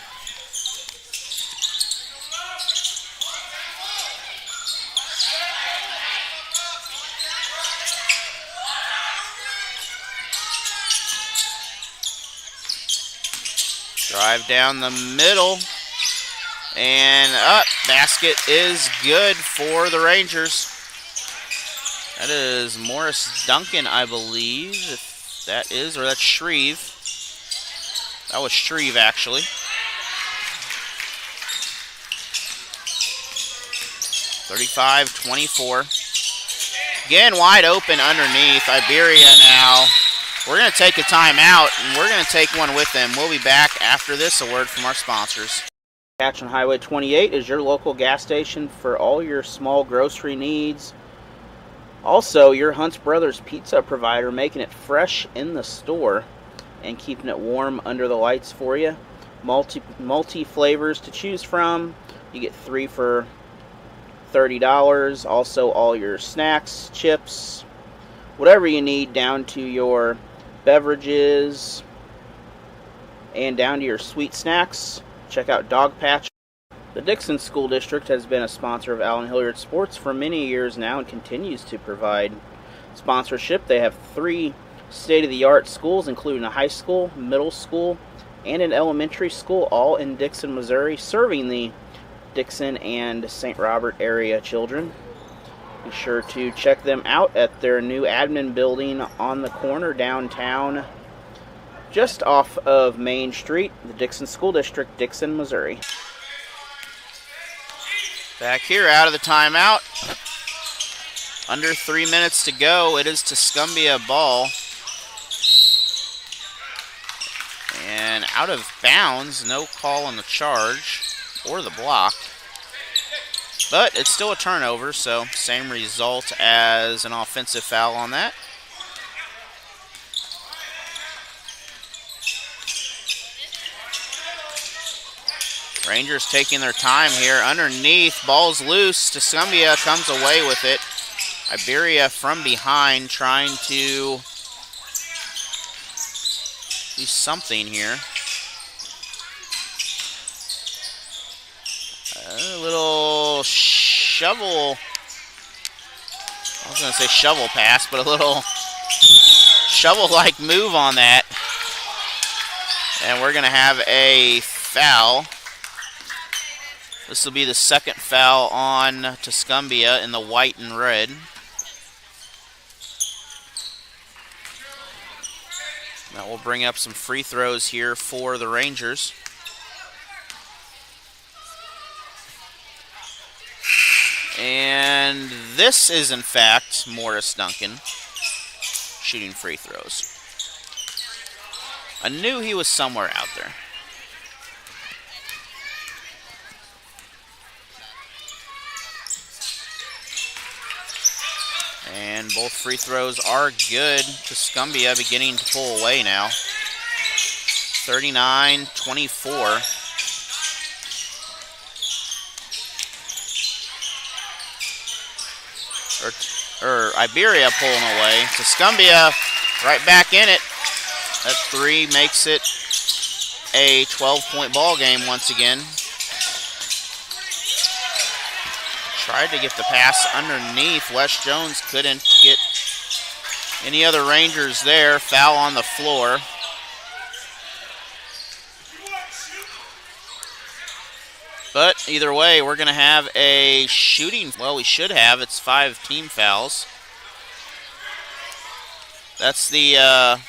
[SPEAKER 1] Drive down the middle. And up. Basket is good for the Rangers. That is Morris Duncan, I believe. If that is, or that's Shreve. That was Shreve, actually. (35-24). Again, wide open underneath. Iberia now. We're going to take a timeout, and we're going to take one with them. We'll be back after this, a word from our sponsors.
[SPEAKER 4] Catch on Highway 28 is your local gas station for all your small grocery needs. Also, your Hunt's Brothers pizza provider, making it fresh in the store and keeping it warm under the lights for you. Multi flavors to choose from. You get 3 for $30. Also, all your snacks, chips, whatever you need, down to your beverages and down to your sweet snacks. Check out Dog Patch. The Dixon School District has been a sponsor of Allen Hilliard Sports for many years now and continues to provide sponsorship. They have 3 state-of-the-art schools, including a high school, middle school, and an elementary school, all in Dixon, Missouri, serving the Dixon and St. Robert area children. Be sure to check them out at their new admin building on the corner downtown, just off of Main Street, the Dixon School District, Dixon, Missouri.
[SPEAKER 1] Back here out of the timeout.
[SPEAKER 4] Under 3 minutes to go. It is Tuscumbia ball. And out of bounds, no call on the charge or the block. But it's still a turnover, so same result as an offensive foul on that. Rangers taking their time here. Underneath, ball's loose. Tuscumbia comes away with it. Iberia from behind trying to do something here. A little shovel. I was going to say shovel pass, but a little shovel-like move on that. And we're going to have a foul. This will be the second foul on Tuscumbia in the white and red. That will bring up some free throws here for the Rangers. And this is, in fact, Morris Duncan shooting free throws. I knew he was somewhere out there. And both free throws are good. Tuscumbia beginning to pull away now. 39-24. Or Iberia pulling away. Tuscumbia right back in it. That three makes it a 12-point ball game once again. Tried to get the pass underneath. Wes Jones couldn't get any other Rangers there. Foul on the floor. But either way, we're going to have a shooting. Well, we should have. It's 5 team fouls. That's the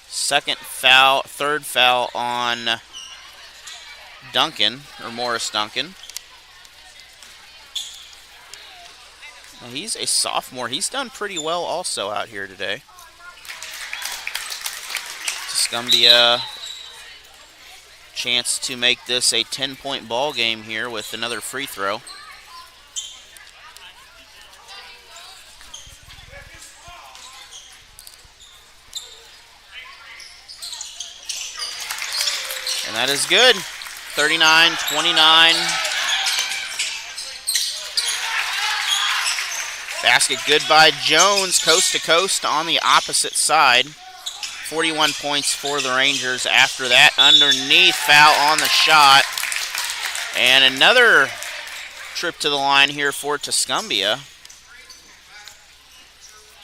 [SPEAKER 4] second foul, third foul on Duncan, or Morris Duncan. Now, he's a sophomore. He's done pretty well also out here today. Tuscumbia, chance to make this a 10-point ball game here with another free throw. And that is good. 39-29. Basket good by Jones, coast to coast on the opposite side. 41 points for the Rangers after that. Underneath, foul on the shot. And another trip to the line here for Tuscumbia.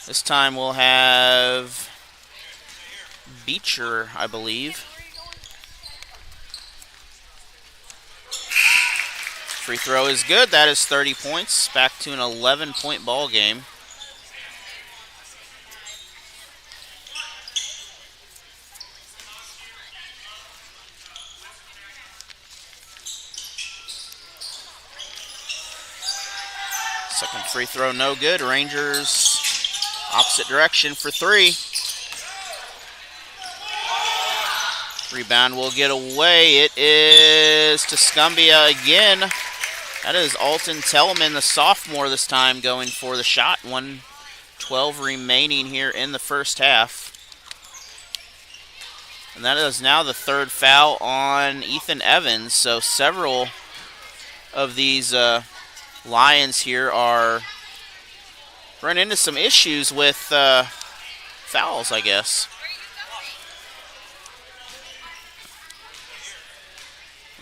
[SPEAKER 4] This time we'll have Beecher, I believe. Free throw is good. That is 30 points. Back to an 11-point ball game. Second free throw, no good. Rangers opposite direction for 3. Rebound will get away. It is Tuscumbia again. That is Alton Tellman, the sophomore this time, going for the shot. 1:12 remaining here in the first half. And that is now the third foul on Ethan Evans. So several of these Lions here are running into some issues with fouls, I guess.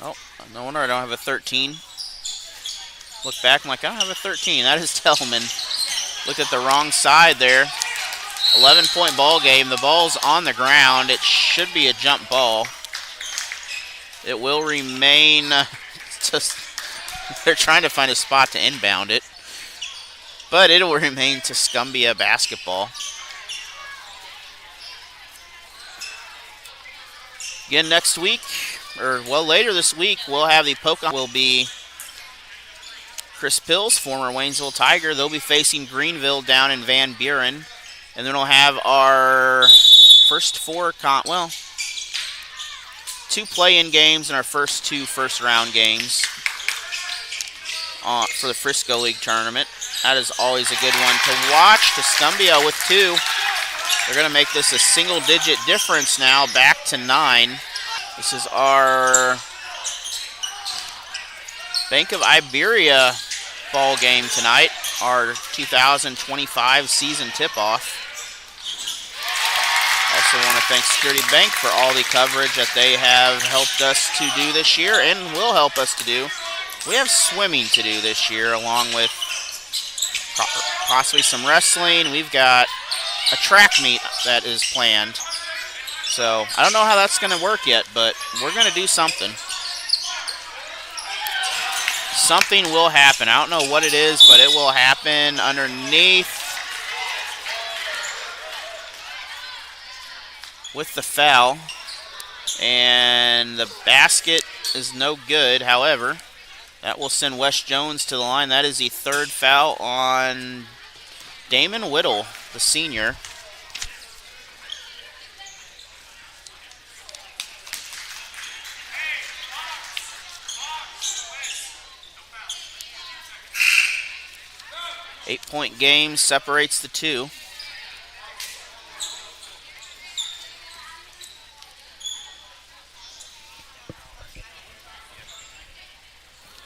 [SPEAKER 4] Oh, no wonder I don't have a 13. Look back, I'm like, I don't have a 13. That is Tellman. Looked at the wrong side there. 11-point ball game. The ball's on the ground. It should be a jump ball. It will remain just... They're trying to find a spot to inbound it. But it will remain Tuscumbia basketball. Again, next week, or well, later this week, we'll have the Pocahontas will be Chris Pills, former Waynesville Tiger. They'll be facing Greenville down in Van Buren. And then we'll have our first two play-in games and our first two first-round games for the Frisco League tournament. That is always a good one to watch. Tuscumbia with 2. They're going to make this a single-digit difference now, back to 9. This is our Bank of Iberia ball game tonight, our 2025 season tip-off. Also want to thank Security Bank for all the coverage that they have helped us to do this year and will help us to do. We have swimming to do this year, along with possibly some wrestling. We've got a track meet that is planned. So I don't know how that's going to work yet, but we're going to do something. Something will happen. I don't know what it is, but it will happen underneath with the foul. And the basket is no good. However, that will send Wes Jones to the line. That is the 3rd foul on Damon Whittle, the senior. Eight-point game separates the two.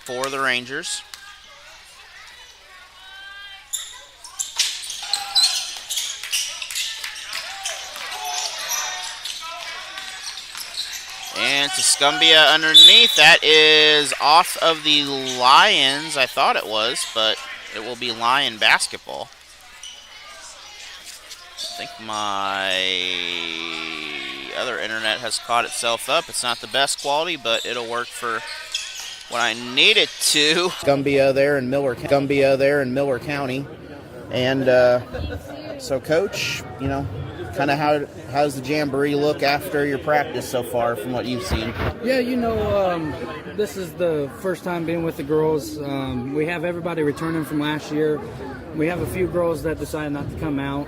[SPEAKER 4] For the Rangers. And Tuscumbia underneath. That is off of the Lions. I thought it was, but it will be Lion basketball. I think my other internet has caught itself up. It's not the best quality, but it'll work for what I need it to. Tuscumbia there in Miller County. And so, Coach, you know, kind of how's the Jamboree look after your practice so far from what you've seen?
[SPEAKER 10] Yeah, you know, this is the first time being with the girls. We have everybody returning from last year. We have a few girls that decided not to come out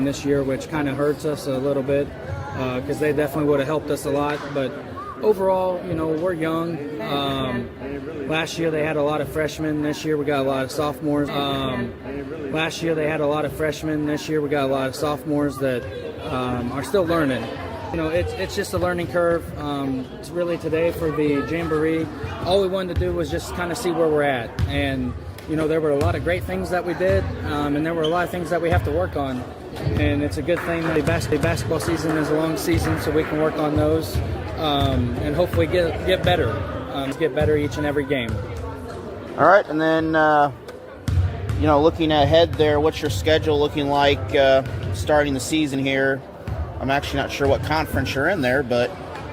[SPEAKER 10] this year, which kind of hurts us a little bit because they definitely would have helped us a lot. But overall, you know, we're young. Last year they had a lot of freshmen. This year we got a lot of sophomores. Last year they had a lot of freshmen. This year we got a lot of sophomores that are still learning. You know, it's just a learning curve. It's really today for the Jamboree. All we wanted to do was just kind of see where we're at. And, you know, there were a lot of great things that we did, and there were a lot of things that we have to work on. And it's a good thing that the basketball season is a long season, so we can work on those and hopefully get better. Get better each and every game.
[SPEAKER 4] All right, and then, you know, looking ahead there, what's your schedule looking like starting the season here? I'm actually not sure what conference you're in there, but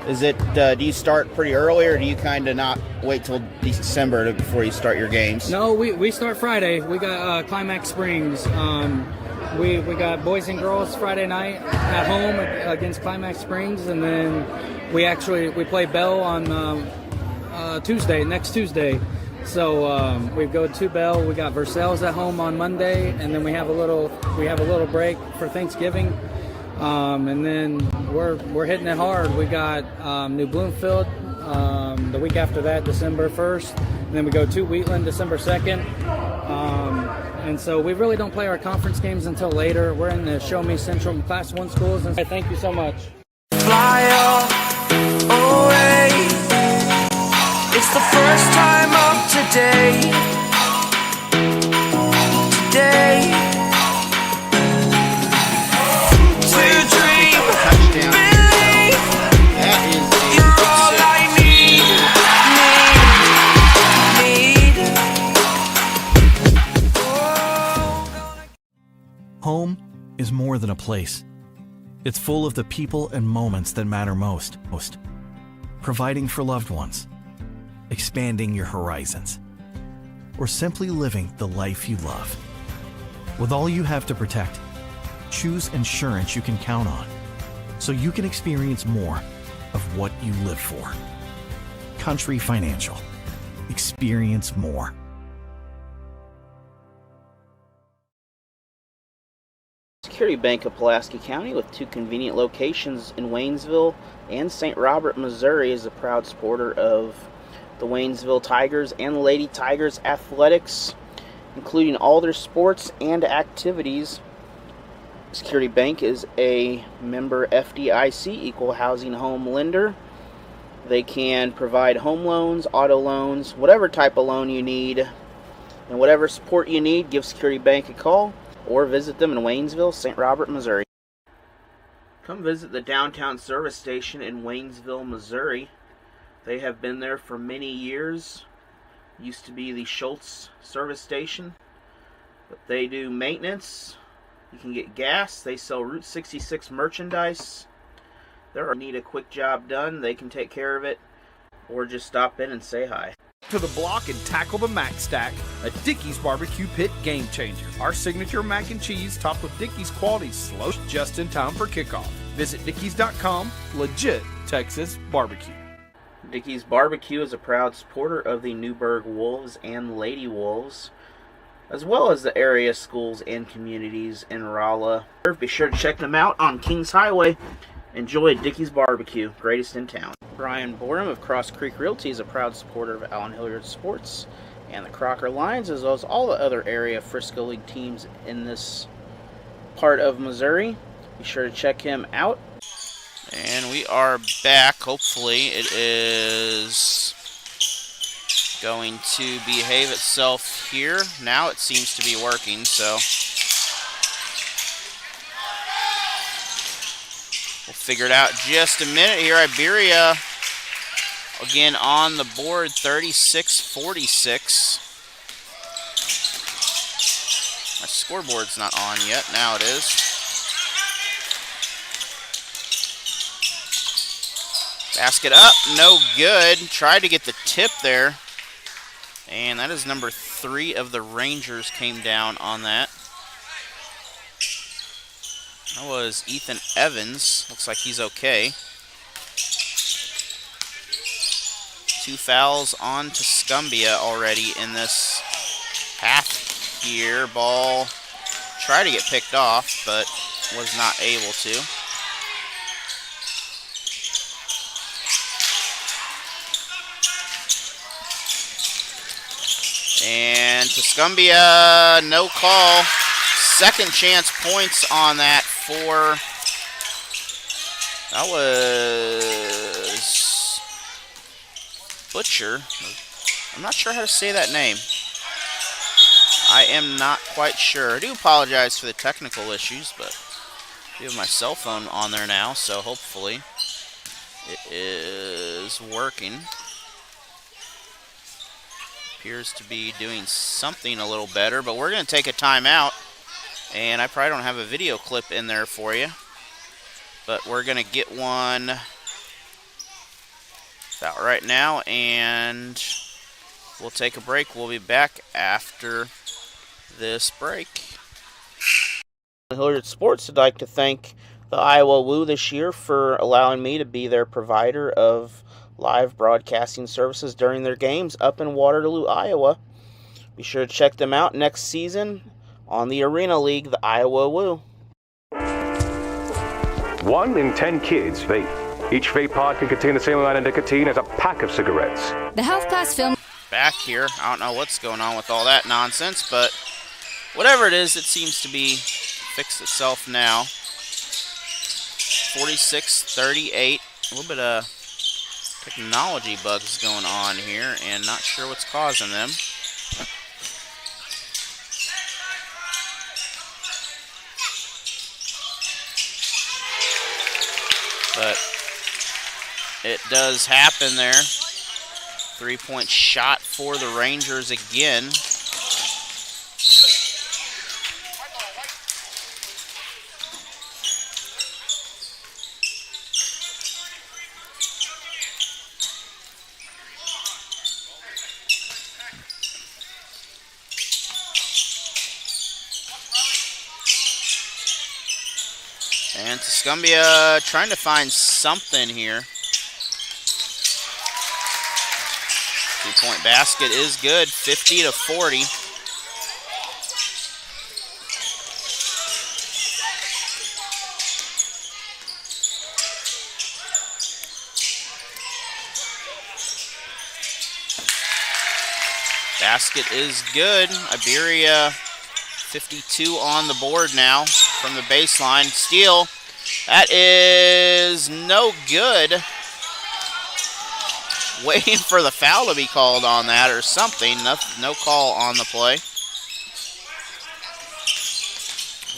[SPEAKER 4] is it, do you start pretty early, or do you kind of not wait till December before you start your games?
[SPEAKER 10] No, we start Friday. We got Climax Springs. We got boys and girls Friday night at home against Climax Springs, and then we play Bell on next Tuesday. So we go to Bell. We got Versailles at home on Monday, and then we have a little break for Thanksgiving. And then we're hitting it hard. We got New Bloomfield the week after that, December 1st. And then we go to Wheatland December 2nd. And so we really don't play our conference games until later. We're in the Show Me Central Class 1 schools. And thank you so much.
[SPEAKER 2] Fly away. It's the first time of today.
[SPEAKER 3] Home is more than a place. It's full of the people and moments that matter most. Providing for loved ones, expanding your horizons, or simply living the life you love. With all you have to protect, choose insurance you can count on so you can experience more of what you live for. Country Financial. Experience more.
[SPEAKER 4] Security Bank of Pulaski County, with two convenient locations in Waynesville and St. Robert, Missouri, is a proud supporter of the Waynesville Tigers and Lady Tigers athletics, including all their sports and activities. Security Bank is a member FDIC equal housing home lender. They can provide home loans, auto loans, whatever type of loan you need, and whatever support you need, give Security Bank a call or visit them in Waynesville, St. Robert, Missouri. Come visit the downtown service station in Waynesville, Missouri. They have been there for many years. Used to be the Schultz service station, but they do maintenance. You can get gas. They sell Route 66 merchandise. If you need a quick job done, they can take care of it, or just stop in and say hi.
[SPEAKER 5] To the block and tackle the Mac Stack, a Dickey's barbecue pit game changer. Our signature mac and cheese topped with Dickey's quality slow just in time for kickoff. Visit Dickeys.com, legit Texas barbecue.
[SPEAKER 4] Dickey's Barbecue is a proud supporter of the Newburgh Wolves and Lady Wolves, as well as the area schools and communities in Rolla. Be sure to check them out on Kings Highway. Enjoy Dickey's Barbecue, greatest in town. Brian Borum of Cross Creek Realty is a proud supporter of Allen Hilliard Sports and the Crocker Lions, as well as all the other area Frisco League teams in this part of Missouri. Be sure to check him out. And we are back. Hopefully it is going to behave itself here. Now it seems to be working, so we'll figure it out just a minute here. Iberia again on the board, 36-46. My scoreboard's not on yet. Now it is. Basket up, no good. Tried to get the tip there. And that is number 3 of the Rangers came down on that. That was Ethan Evans. Looks like he's okay. 2 fouls on Tuscumbia already in this half here. Ball tried to get picked off, but was not able to. And Tuscumbia, no call. Second chance points on that for, that was Butcher. I'm not sure how to say that name. I am not quite sure. I do apologize for the technical issues, but I do have my cell phone on there now, so hopefully it is working. Appears to be doing something a little better, but we're going to take a timeout. And I probably don't have a video clip in there for you, but we're going to get one about right now, and we'll take a break. We'll be back after this break. Hilliard Sports would like to thank the Iowa Woo this year for allowing me to be their provider of live broadcasting services during their games up in Waterloo, Iowa. Be sure to check them out next season on the Arena League, the Iowa Woo.
[SPEAKER 11] 1 in 10 kids vape. Each vape pod can contain the same amount of nicotine as a pack of cigarettes.
[SPEAKER 12] The health class film.
[SPEAKER 4] Back here. I don't know what's going on with all that nonsense, but whatever it is, it seems to be fixed itself now. 46-38. A little bit of technology bugs going on here, and not sure what's causing them. But it does happen there. 3-point shot for the Rangers again. And Tuscumbia trying to find something here. 2-point basket is good, 50-40.
[SPEAKER 1] Basket is good. Iberia 52 on the board now from the baseline. Steal. That is no good. Waiting for the foul to be called on that or something. No call on the play.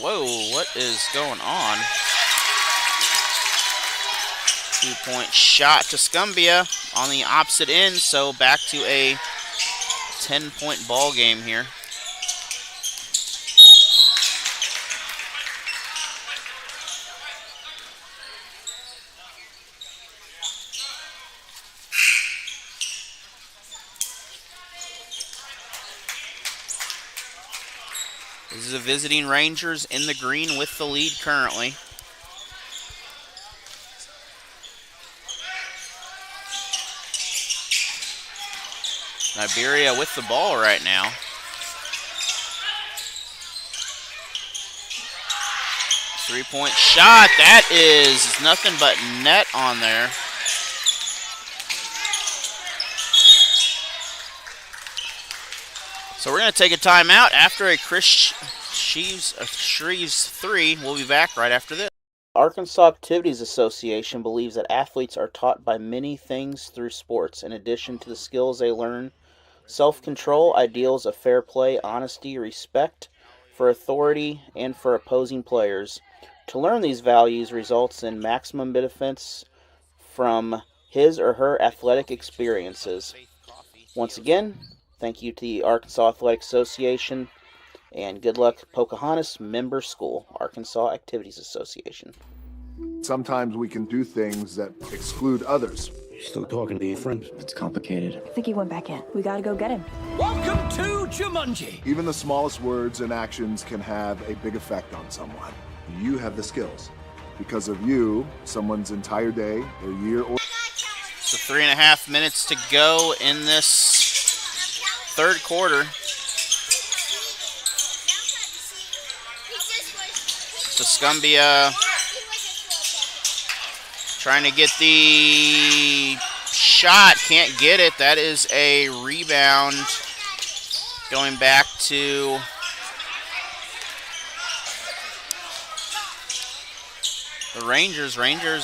[SPEAKER 1] Whoa, what is going on? 2-point shot to Tuscumbia on the opposite end, so back to a 10-point ball game here. This is the visiting Rangers in the green with the lead currently. Iberia with the ball right now. Three-point shot. That is nothing but net on there. So we're going to take a timeout after a Shreves 3. We'll be back right after this.
[SPEAKER 4] Arkansas Activities Association believes that athletes are taught by many things through sports. In addition to the skills they learn, self-control, ideals of fair play, honesty, respect for authority, and for opposing players. To learn these values results in maximum benefits from his or her athletic experiences. Once again, thank you to the Arkansas Athletic Association, and good luck, Pocahontas Member School, Arkansas Activities Association.
[SPEAKER 12] Sometimes we can do things that exclude others.
[SPEAKER 13] Still talking to your friend? It's complicated.
[SPEAKER 14] I think he went back in. We gotta go get him.
[SPEAKER 2] Welcome to Jumanji.
[SPEAKER 12] Even the smallest words and actions can have a big effect on someone. You have the skills. Because of you, someone's entire day, or year, or...
[SPEAKER 1] So 3.5 minutes to go in this third quarter. Tuscumbia trying to get the shot, can't get it. That is a rebound going back to the Rangers. They're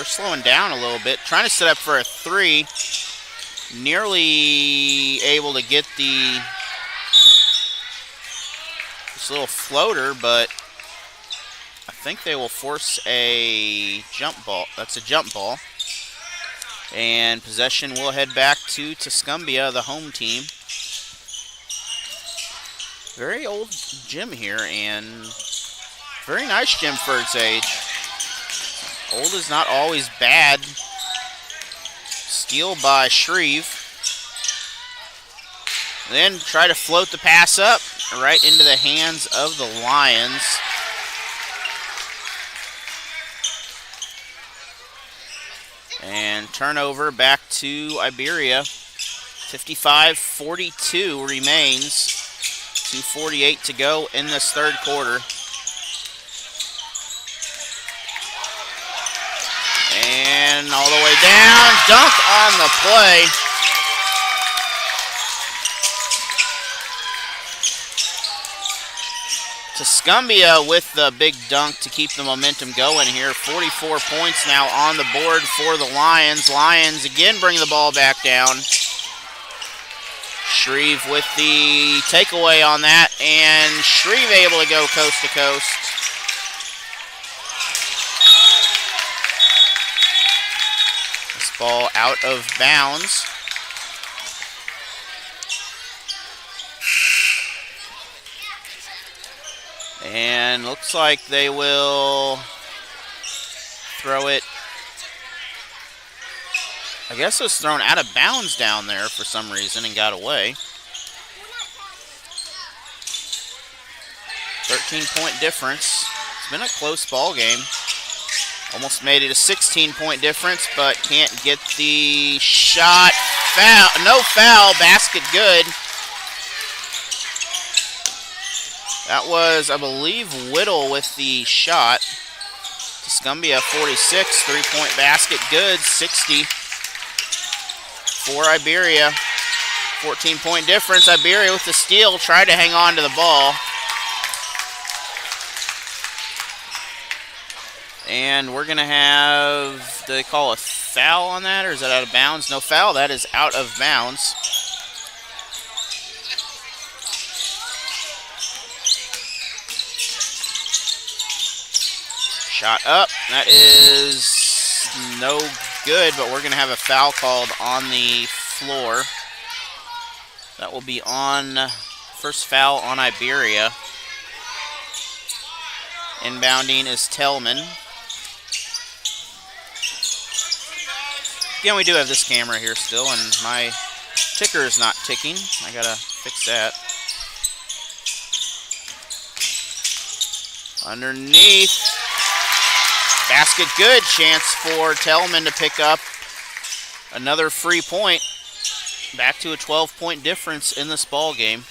[SPEAKER 1] slowing down a little bit, trying to set up for a three. Nearly able to get this little floater, but I think they will force a jump ball. That's a jump ball. And possession will head back to Tuscumbia, the home team. Very old gym here, and very nice gym for its age. Old is not always bad. Steal by Shreve. Then try to float the pass up right into the hands of the Lions. And turnover back to Iberia. 55-42 remains. 2:48 to go in this third quarter. And all the way down. Dunk on the play. Tuscumbia with the big dunk to keep the momentum going here. 44 points now on the board for the Lions. Lions again bring the ball back down. Shreve with the takeaway on that, and Shreve able to go coast to coast. This ball out of bounds. And looks like they will throw it. I guess it was thrown out of bounds down there for some reason and got away. 13-point difference. It's been a close ball game. Almost made it a 16-point difference, but can't get the shot. Foul, no foul, basket good. That was, I believe, Whittle with the shot. Tuscumbia 46, three-point basket good, 60 for Iberia. 14-point difference. Iberia with the steal, tried to hang on to the ball. And we're going to have, do they call a foul on that, or is that out of bounds? No foul, that is out of bounds. Shot up, that is no good, but we're going to have a foul called on the floor. That will be on, first foul on Iberia. Inbounding is Tellman. Again, we do have this camera here still, and my ticker is not ticking. I gotta fix that. Underneath. Basket good. Chance for Tellman to pick up another free point. Back to a 12-point difference in this ball game.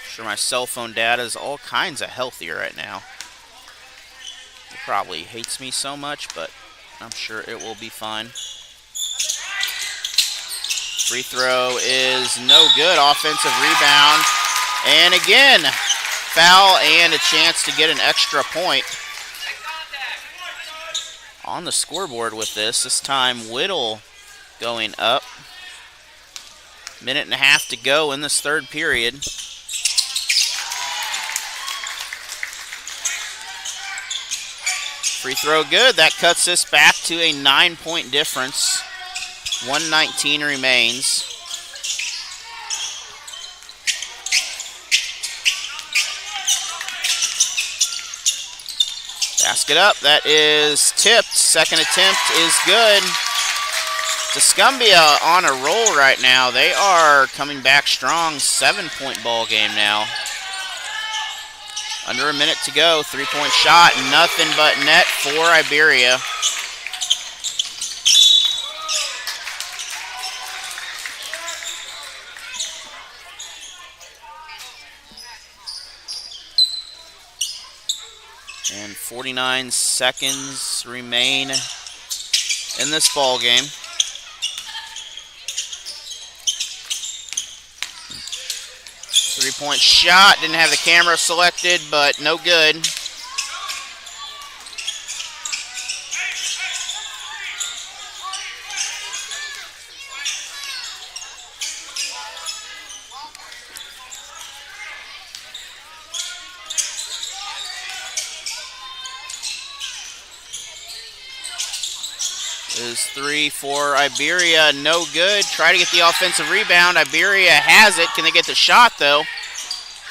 [SPEAKER 1] Sure, my cell phone data is all kinds of healthier right now. He probably hates me so much, but I'm sure it will be fine. Free throw is no good. Offensive rebound. And again, foul and a chance to get an extra point on the scoreboard with this. This time Whittle going up. Minute and a half to go in this third period. Free throw good. That cuts this back to a 9-point difference. 1:19 remains. Basket up. That is tipped. Second attempt is good. Tuscumbia on a roll right now. They are coming back strong. 7-point ball game now. Under a minute to go. 3-point shot. Nothing but net for Iberia. And 49 seconds remain in this ball game. Three-point shot. Didn't have the camera selected, but no good. Is three for Iberia, no good. Try to get the offensive rebound. Iberia has it. Can they get the shot, though?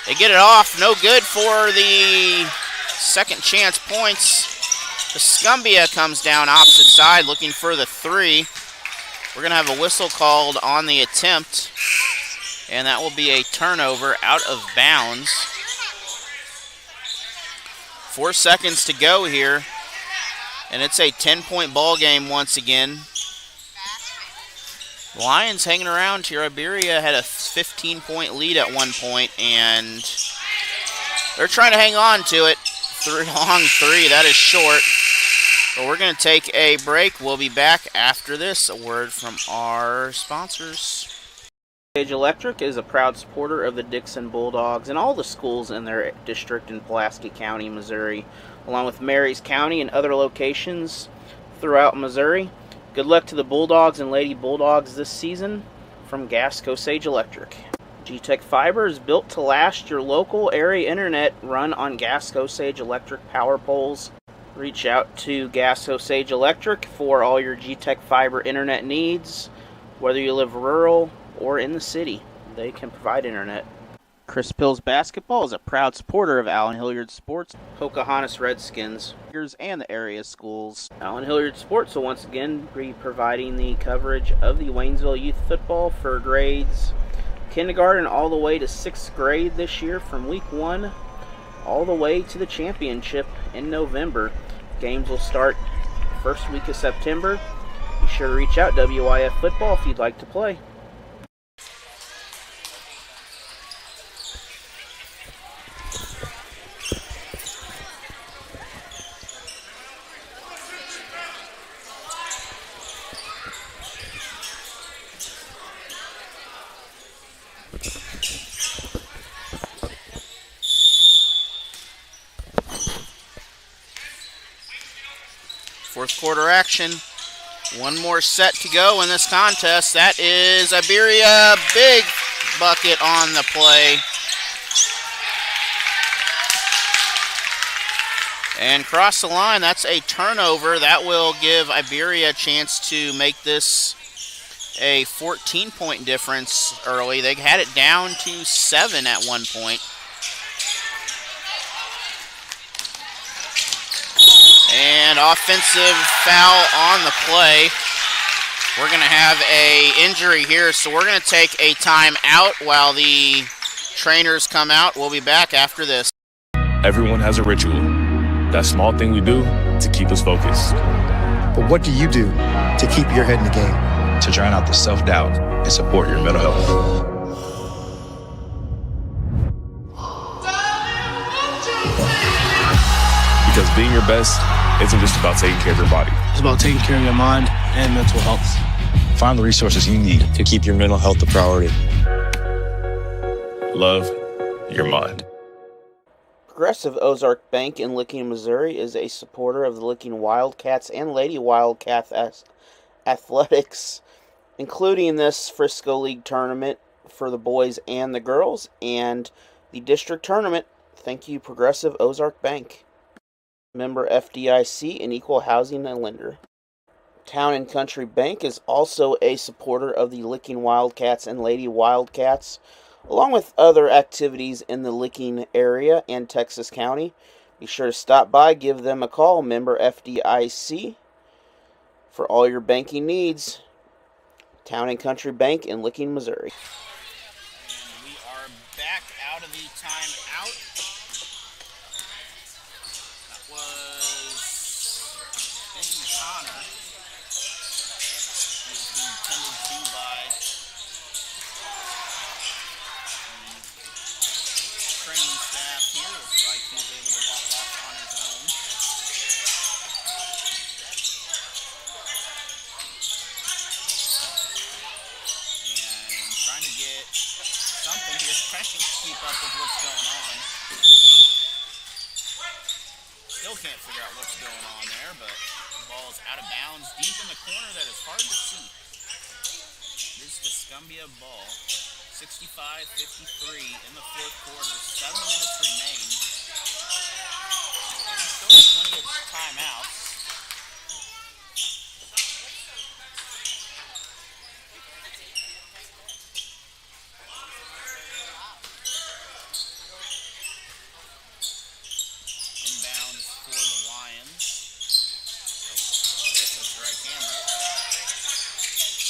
[SPEAKER 1] They get it off. No good for the second chance points. Tuscumbia comes down opposite side looking for the three. We're going to have a whistle called on the attempt, and that will be a turnover out of bounds. 4 seconds to go here. And it's a 10-point ball game once again. Lions hanging around here. Iberia had a 15-point lead at one point, and they're trying to hang on to it. Long three, that is short. But we're going to take a break. We'll be back after this. A word from our sponsors.
[SPEAKER 4] Osage Electric is a proud supporter of the Dixon Bulldogs and all the schools in their district in Pulaski County, Missouri, along with Marys County and other locations throughout Missouri. Good luck to the Bulldogs and Lady Bulldogs this season from Osage Electric. G-Tech Fiber is built to last. Your local area internet run on Osage Electric power poles. Reach out to Osage Electric for all your G-Tech Fiber internet needs, whether you live rural or in the city. They can provide internet. Chris Pills Basketball is a proud supporter of Allen Hilliard Sports, Pocahontas Redskins, and the area schools. Allen Hilliard Sports will once again be providing the coverage of the Waynesville youth football for grades kindergarten all the way to 6th grade this year, from week 1 all the way to the championship in November. Games will start first week of September. Be sure to reach out WIF Football if you'd like to play.
[SPEAKER 1] quarter action. One more set to go in this contest. That is Iberia. Big bucket on the play. And cross the line, that's a turnover. That will give Iberia a chance to make this a 14-point difference early. They had it down to 7 at one point. And offensive foul on the play. We're going to have a injury here, so we're going to take a timeout while the trainers come out. We'll be back after this.
[SPEAKER 15] Everyone has a ritual. That small thing we do to keep us focused.
[SPEAKER 16] But what do you do to keep your head in the game?
[SPEAKER 17] To drown out the self-doubt and support your mental health.
[SPEAKER 15] Because being your best isn't just about taking care of your body.
[SPEAKER 13] It's about taking care of your mind and mental health.
[SPEAKER 17] Find the resources you need to keep your mental health a priority.
[SPEAKER 15] Love your mind.
[SPEAKER 4] Progressive Ozark Bank in Licking, Missouri is a supporter of the Licking Wildcats and Lady Wildcats athletics, including this Frisco League tournament for the boys and the girls, and the district tournament. Thank you, Progressive Ozark Bank. Member FDIC and Equal Housing Lender. Town and Country Bank is also a supporter of the Licking Wildcats and Lady Wildcats, along with other activities in the Licking area and Texas County. Be sure to stop by, give them a call, member FDIC, for all your banking needs. Town and Country Bank in Licking, Missouri.
[SPEAKER 1] And we are back out of the timeout. That was Benton Connor. He was being tended to by training staff here. Looks like he was able to walk off on his own. And trying to get something here, trying to keep up with what's going on. Still can't figure out what's going on there, but the ball is out of bounds, deep in the corner that is hard to see. This is the Tuscumbia ball. 65-53 in the fourth quarter. 7 minutes remain. Still have plenty of timeouts. Inbounds for the Lions. This is the right camera.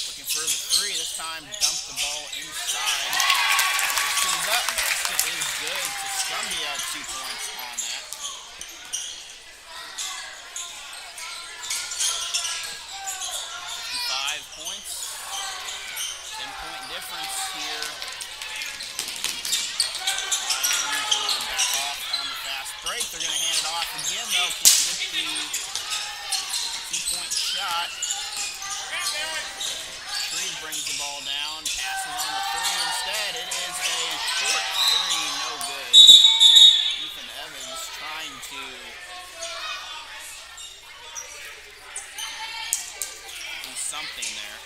[SPEAKER 1] Looking for the three. This time dump the ball inside. Basket is up. Basket is good. Tuscumbia 2 points on that. 55 points. 10-point difference here. Lions will back off on the fast break. They're going to hand it off again, though. Can't get the 2-point shot. Shreve brings the ball down, passes on the three instead. It is a short three, no good. Ethan Evans trying to do something there.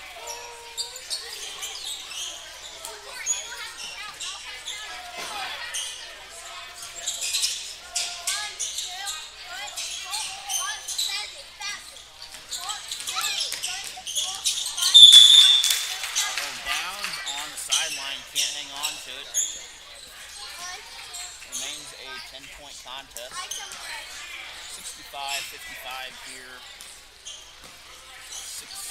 [SPEAKER 1] Downs on the sideline, can't hang on to it. Remains a 10-point contest. 65-55 here.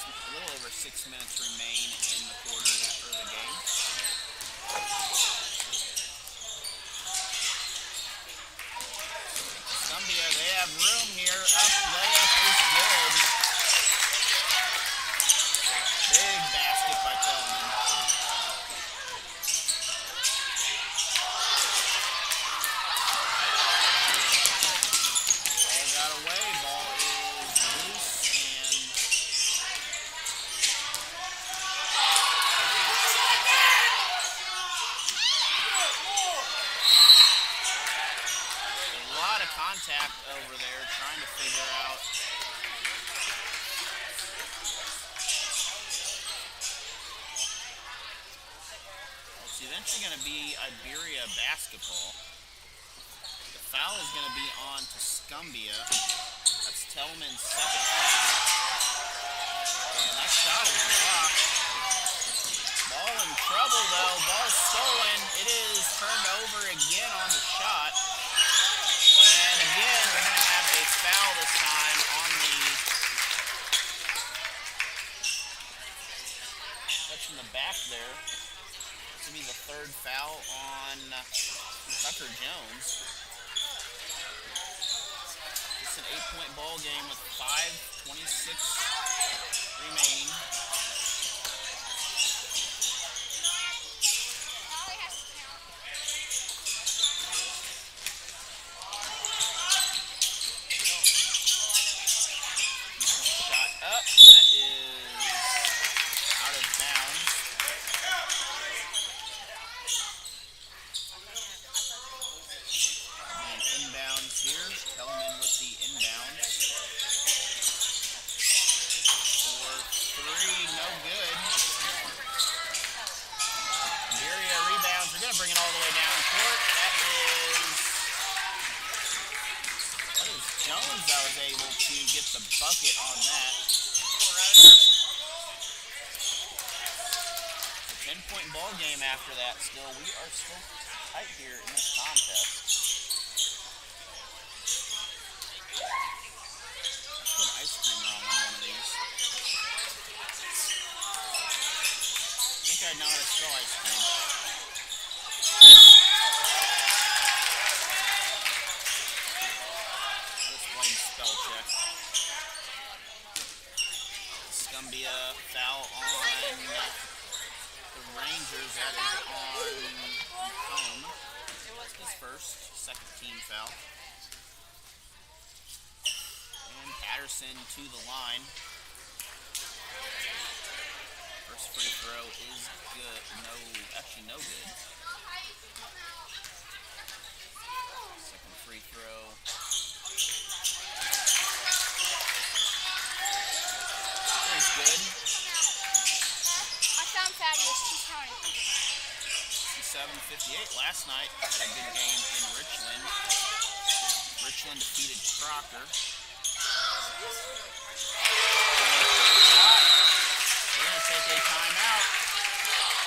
[SPEAKER 1] A little over 6 minutes remain in the quarter or the game. Tuscumbia, they have room here. Up, layup is good. Big basket by Tellman. Ball got away. Ball is loose and a lot of contact over there, trying to figure out
[SPEAKER 4] potentially going to be Iberia basketball. The foul is going to be on Tuscumbia. That's Tellman's second foul. And that shot is blocked. Ball in trouble though. Ball stolen. It is turned over again on the shot. And again, we're going to have a foul this time on the touch in the back there. This will be the third foul on Tucker Jones. It's an 8-point ball game with 5:26 remaining. Shot up. That is out of bounds. And inbounds here. Tellman with the inbounds. For three, no good. Iberia rebounds. They're going to bring it all the way down court. That is Jones that was able to get the bucket on that. A 10-point ball game after that still. We are still tight here in this contest. Let's put ice cream on one of these. I think I know how to spell ice cream. Let's blame spell check. Tuscumbia foul on the Rangers. That is on home. His first, second team foul. And Patterson to the line. First free throw is good. No good. Second free throw. Is good.
[SPEAKER 18] I found Thaddeus. He's counting.
[SPEAKER 4] 57-58. Last night had a good game in Richland. Richland defeated Crocker. We're going to take a timeout.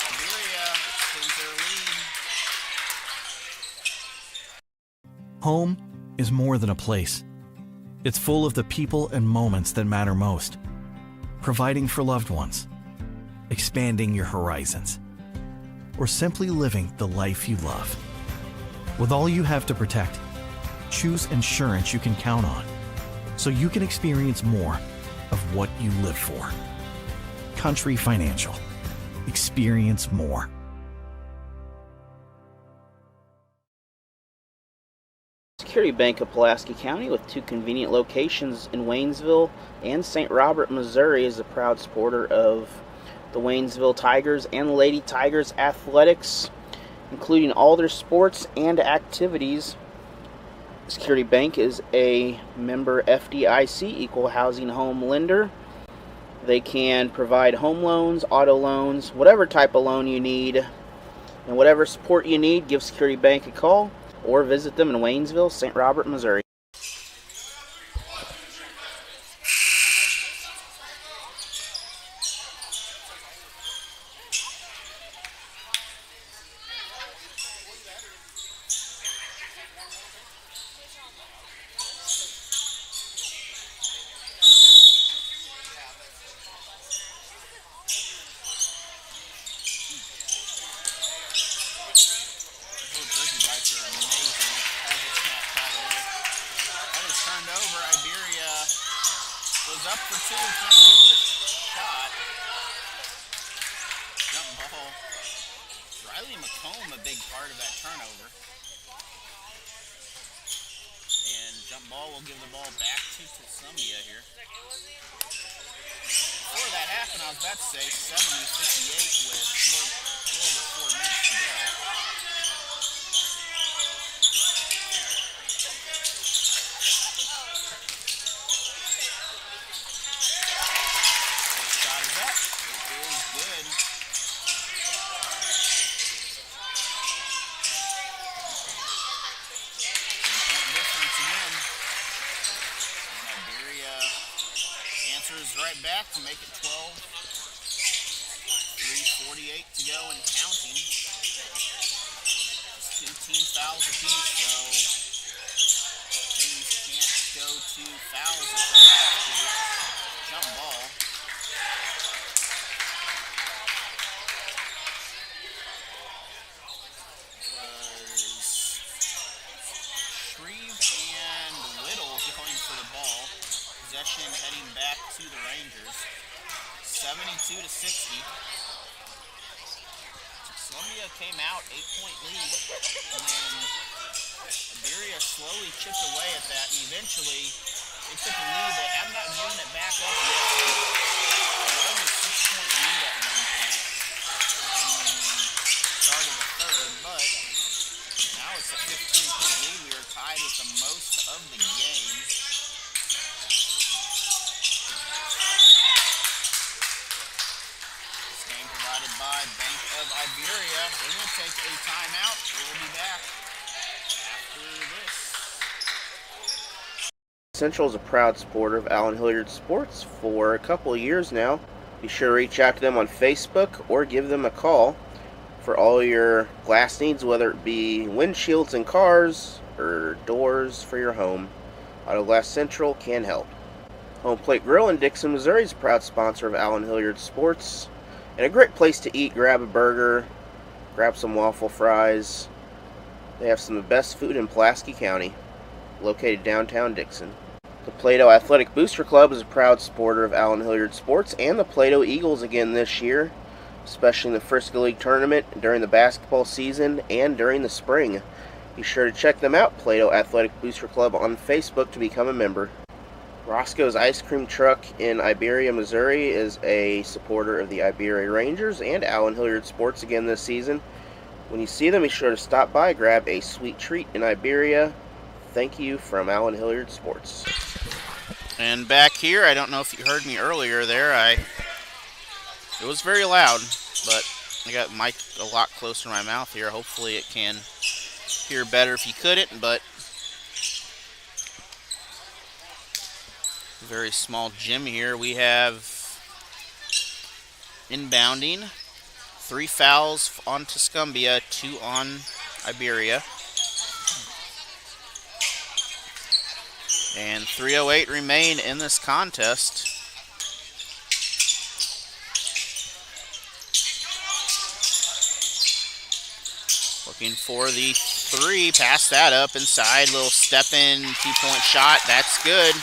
[SPEAKER 4] Iberia extends their lead.
[SPEAKER 3] Home is more than a place. It's full of the people and moments that matter most. Providing for loved ones, expanding your horizons, or simply living the life you love. With all you have to protect, choose insurance you can count on, so you can experience more of what you live for. Country Financial. Experience more.
[SPEAKER 4] Security Bank of Pulaski County, with two convenient locations in Waynesville and St. Robert, Missouri, is a proud supporter of the Waynesville Tigers and Lady Tigers athletics, including all their sports and activities. Security Bank is a member FDIC equal housing home lender. They can provide home loans, auto loans, whatever type of loan you need, and whatever support you need, give Security Bank a call or visit them in Waynesville, St. Robert, Missouri. Up for two, can't get the shot. Jump ball. Riley McComb, a big part of that turnover. And jump ball will give the ball back to Tuscumbia here. Before that happened, I was about to say 70-58 with a little over 4 minutes to go.
[SPEAKER 1] back to make it 12. 3:48 to go and counting. It's 2 team fouls apiece, so teams can't go to fouls if they have to. Jump ball. And Whittle going for the ball. Possession heading back to the Rangers. 72 to 60. Tuscumbia came out 8-point lead, and then Iberia slowly chipped away at that, and eventually they took a lead. They have not given it back up yet. It was a 6-point lead at one point. Start of the third, but now it's a 15-point lead. We are tied with the most of the game. This game provided by Bank of Iberia. We're going to take a timeout. We'll be back after this.
[SPEAKER 4] Central is a proud supporter of Allen Hilliard Sports for a couple of years now. Be sure to reach out to them on Facebook or give them a call for all your glass needs, whether it be windshields in cars or doors for your home. Auto Glass Central can help. Home Plate Grill in Dixon, Missouri is a proud sponsor of Allen Hilliard Sports, and a great place to eat. Grab a burger, grab some waffle fries. They have some of the best food in Pulaski County, located downtown Dixon. The Plato Athletic Booster Club is a proud supporter of Allen Hilliard Sports and the Plato Eagles again this year, especially in the Frisco League tournament, during the basketball season, and during the spring. Be sure to check them out, Plato Athletic Booster Club, on Facebook to become a member. Roscoe's Ice Cream Truck in Iberia, Missouri is a supporter of the Iberia Rangers and Allen Hilliard Sports again this season. When you see them, be sure to stop by, grab a sweet treat in Iberia. Thank you from Allen Hilliard Sports.
[SPEAKER 1] And back here, I don't know if you heard me earlier there, it was very loud, but I got mic a lot closer to my mouth here. Hopefully it can hear better if you couldn't, but very small gym here. We have inbounding, 3 fouls on Tuscumbia, 2 on Iberia. And 3:08 remain in this contest. Looking for the 3, pass that up inside, little step in, 2-point shot, that's good.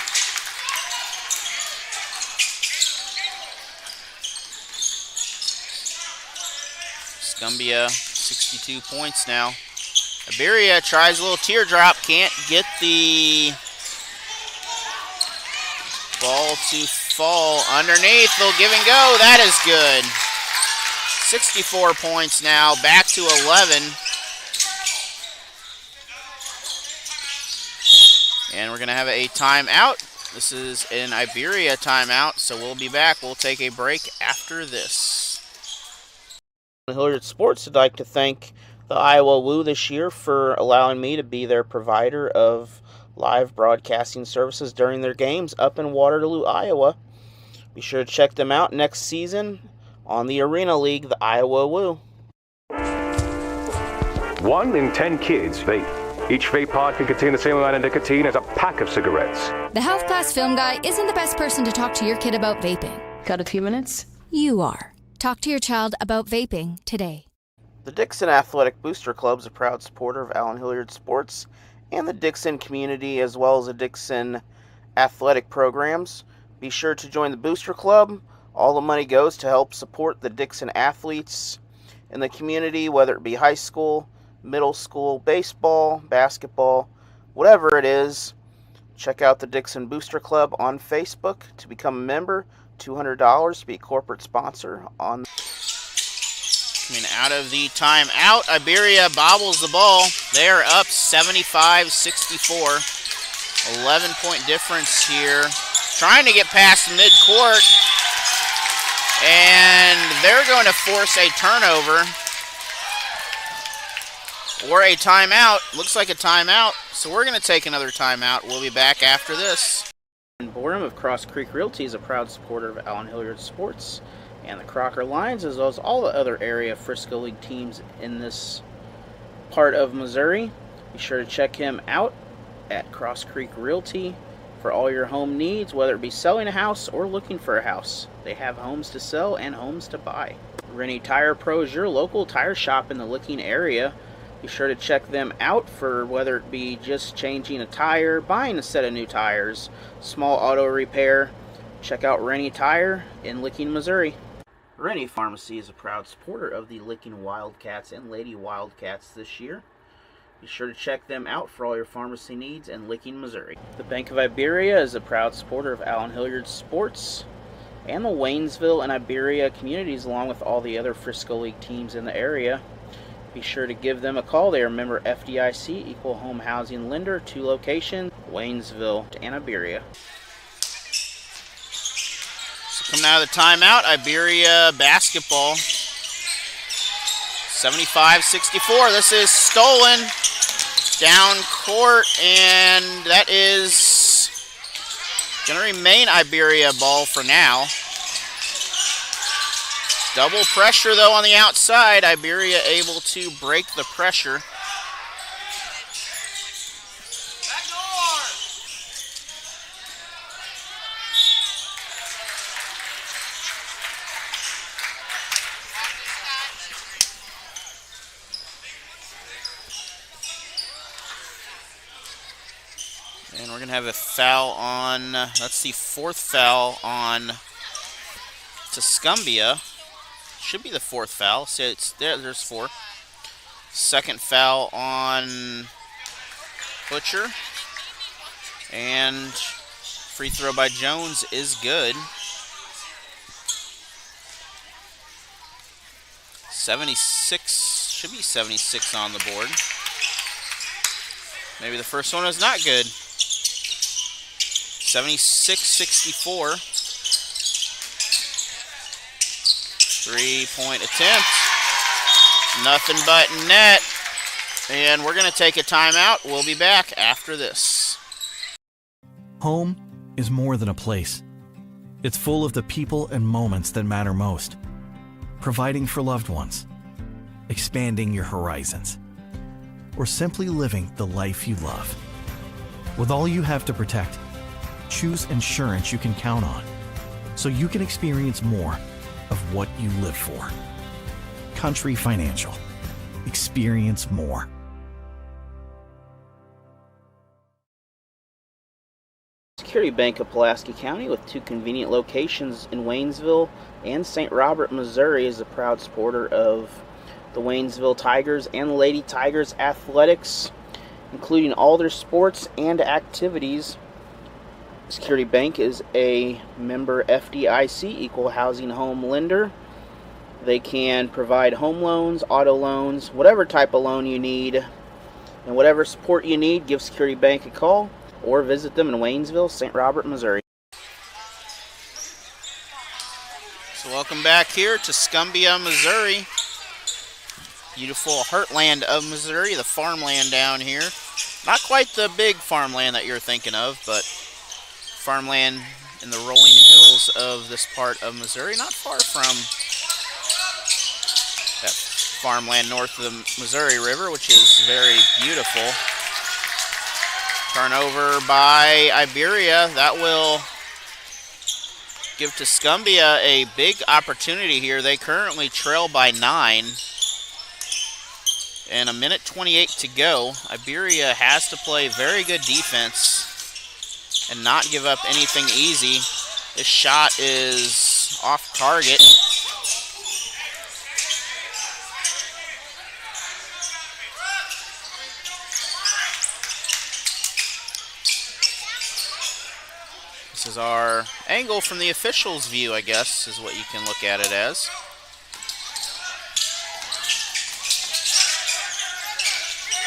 [SPEAKER 1] Tuscumbia, 62 points now. Iberia tries a little teardrop, can't get the ball to fall underneath. They'll give and go. That is good. 64 points now, back to 11. And we're going to have a timeout. This is an Iberia timeout, so we'll be back. We'll take a break after this.
[SPEAKER 4] Hilliard Sports would like to thank the Iowa Woo this year for allowing me to be their provider of live broadcasting services during their games up in Waterloo, Iowa. Be sure to check them out next season on the Arena League, the Iowa Woo.
[SPEAKER 11] 1 in 10 kids vape. Each vape pod can contain the same amount of nicotine as a pack of cigarettes.
[SPEAKER 19] The Health Class Film Guy isn't the best person to talk to your kid about vaping.
[SPEAKER 14] Got a few minutes?
[SPEAKER 19] You are. Talk to your child about vaping today.
[SPEAKER 4] The Dixon Athletic Booster Club is a proud supporter of Allen Hilliard Sports and the Dixon community, as well as the Dixon athletic programs. Be sure to join the Booster Club. All the money goes to help support the Dixon athletes in the community, whether it be high school, middle school, baseball, basketball, whatever it is. Check out the Dixon Booster Club on Facebook to become a member. $200 to be a corporate sponsor on.
[SPEAKER 1] Coming out of the timeout, Iberia bobbles the ball. They are up 75-64. 11-point difference here. Trying to get past midcourt. And they're going to force a turnover. Or a timeout. Looks like a timeout. So we're going to take another timeout. We'll be back after this.
[SPEAKER 4] Borum of Cross Creek Realty is a proud supporter of Allen Hilliard Sports and the Crocker Lions, as well as all the other area Frisco League teams in this part of Missouri. Be sure to check him out at Cross Creek Realty for all your home needs, whether it be selling a house or looking for a house. They have homes to sell and homes to buy. Rennie Tire Pro is your local tire shop in the Licking area. Be sure to check them out for whether it be just changing a tire, buying a set of new tires, small auto repair. Check out Rennie Tire in Licking, Missouri. Rennie Pharmacy is a proud supporter of the Licking Wildcats and Lady Wildcats this year. Be sure to check them out for all your pharmacy needs in Licking, Missouri. The Bank of Iberia is a proud supporter of Allen Hilliard Sports and the Waynesville and Iberia communities, along with all the other Frisco League teams in the area. Be sure to give them a call. They are a member FDIC, Equal Home Housing Lender, 2 locations, Waynesville and Iberia. So coming out of the timeout, Iberia basketball, 75-64. This is stolen down court, and that is going to remain Iberia ball for now. Double pressure, though, on the outside. Iberia able to break the pressure. And we're going to have a foul on, that's the 4th foul on Tuscumbia. Should be the 4th foul. So it's there's 4. 2nd foul on Butcher. And free throw by Jones is good. 76, should be 76 on the board. Maybe the first one is not good. 76-64. 3-point attempt. Nothing but net. And we're going to take a timeout. We'll be back after this.
[SPEAKER 3] Home is more than a place. It's full of the people and moments that matter most. Providing for loved ones, expanding your horizons, or simply living the life you love. With all you have to protect, choose insurance you can count on, so you can experience more of what you live for. Country Financial. Experience more.
[SPEAKER 4] Security Bank of Pulaski County, with 2 convenient locations in Waynesville and St. Robert, Missouri, is a proud supporter of the Waynesville Tigers and Lady Tigers athletics, including all their sports and activities. Security Bank is a member FDIC, Equal Housing Home Lender. They can provide home loans, auto loans, whatever type of loan you need, and whatever support you need, give Security Bank a call or visit them in Waynesville, St. Robert, Missouri. So welcome back here to Tuscumbia, Missouri. Beautiful heartland of Missouri, the farmland down here. Not quite the big farmland that you're thinking of, but farmland in the rolling hills of this part of Missouri, not far from that farmland north of the Missouri River, which is very beautiful. Turnover by Iberia. That will give Tuscumbia a big opportunity here. They currently trail by 9. And 1:28 to go. Iberia has to play very good defense and not give up anything easy. This shot is off target. This is our angle from the official's view, I guess, is what you can look at it as.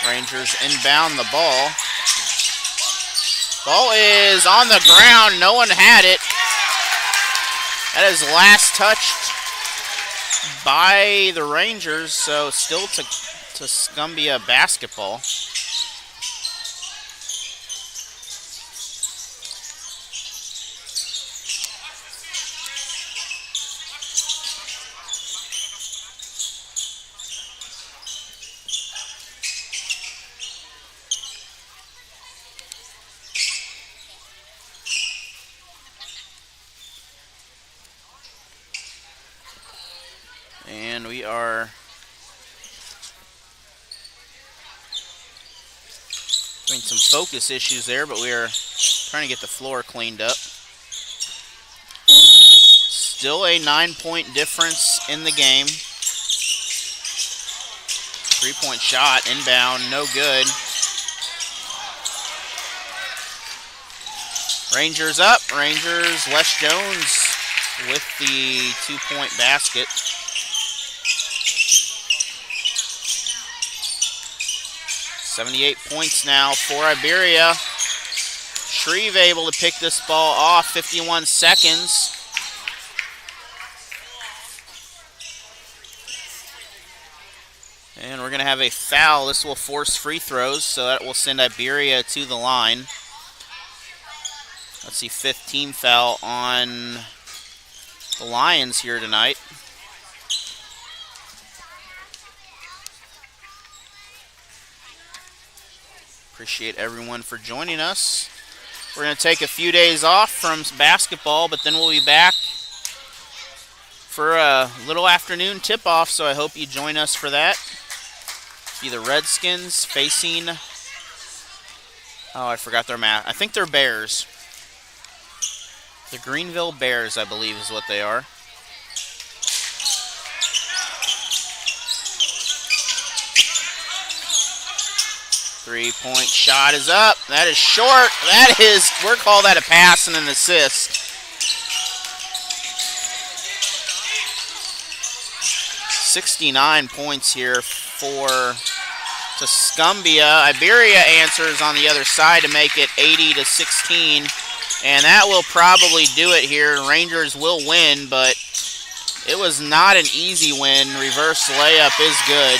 [SPEAKER 4] Rangers inbound the ball. Ball is on the ground. No one had it. That is last touched by the Rangers, so still to Tuscumbia basketball. And we are having some focus issues there, but we are trying to get the floor cleaned up. Still a 9-point difference in the game. 3-point shot, inbound, no good. Rangers up. Rangers, Wes Jones with the 2-point basket. .78 points now for Iberia. Shreve able to pick this ball off, 51 seconds. And we're going to have a foul. This will force free throws, so that will send Iberia to the line. Let's see, 5th team foul on the Lions here tonight. Appreciate everyone for joining us. We're going to take a few days off from basketball, but then we'll be back for a little afternoon tip-off, so I hope you join us for that. Be the Redskins facing, oh, I forgot their match. I think they're Bears. The Greenville Bears, I believe, is what they are. Three-point shot is up. That is short. That is, we'll call that a pass and an assist. 69 points here for Tuscumbia. Iberia answers on the other side to make it 80-16. And that will probably do it here. Rangers will win, but it was not an easy win. Reverse layup is good.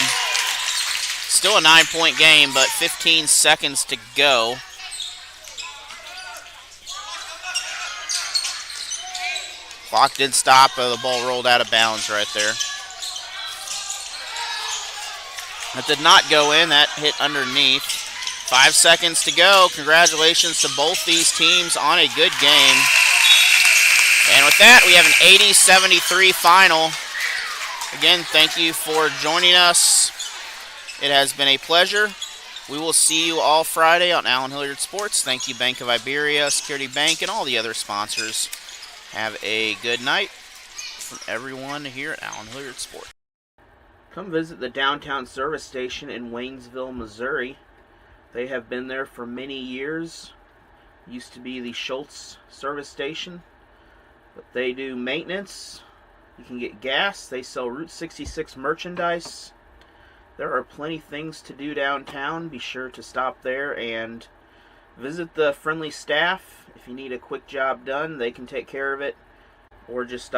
[SPEAKER 4] Still a 9-point game, but 15 seconds to go. Clock did stop, but the ball rolled out of bounds right there. That did not go in. That hit underneath. 5 seconds to go. Congratulations to both these teams on a good game. And with that, we have an 80-73 final. Again, thank you for joining us. It has been a pleasure. We will see you all Friday on Allen Hilliard Sports. Thank you, Bank of Iberia, Security Bank, and all the other sponsors. Have a good night from everyone here at Allen Hilliard Sports. Come visit the downtown service station in Waynesville, Missouri. They have been there for many years. Used to be the Schultz service station, but they do maintenance. You can get gas. They sell Route 66 merchandise. There are plenty things to do downtown. Be sure to stop there and visit the friendly staff. If you need a quick job done, they can take care of it, or just stop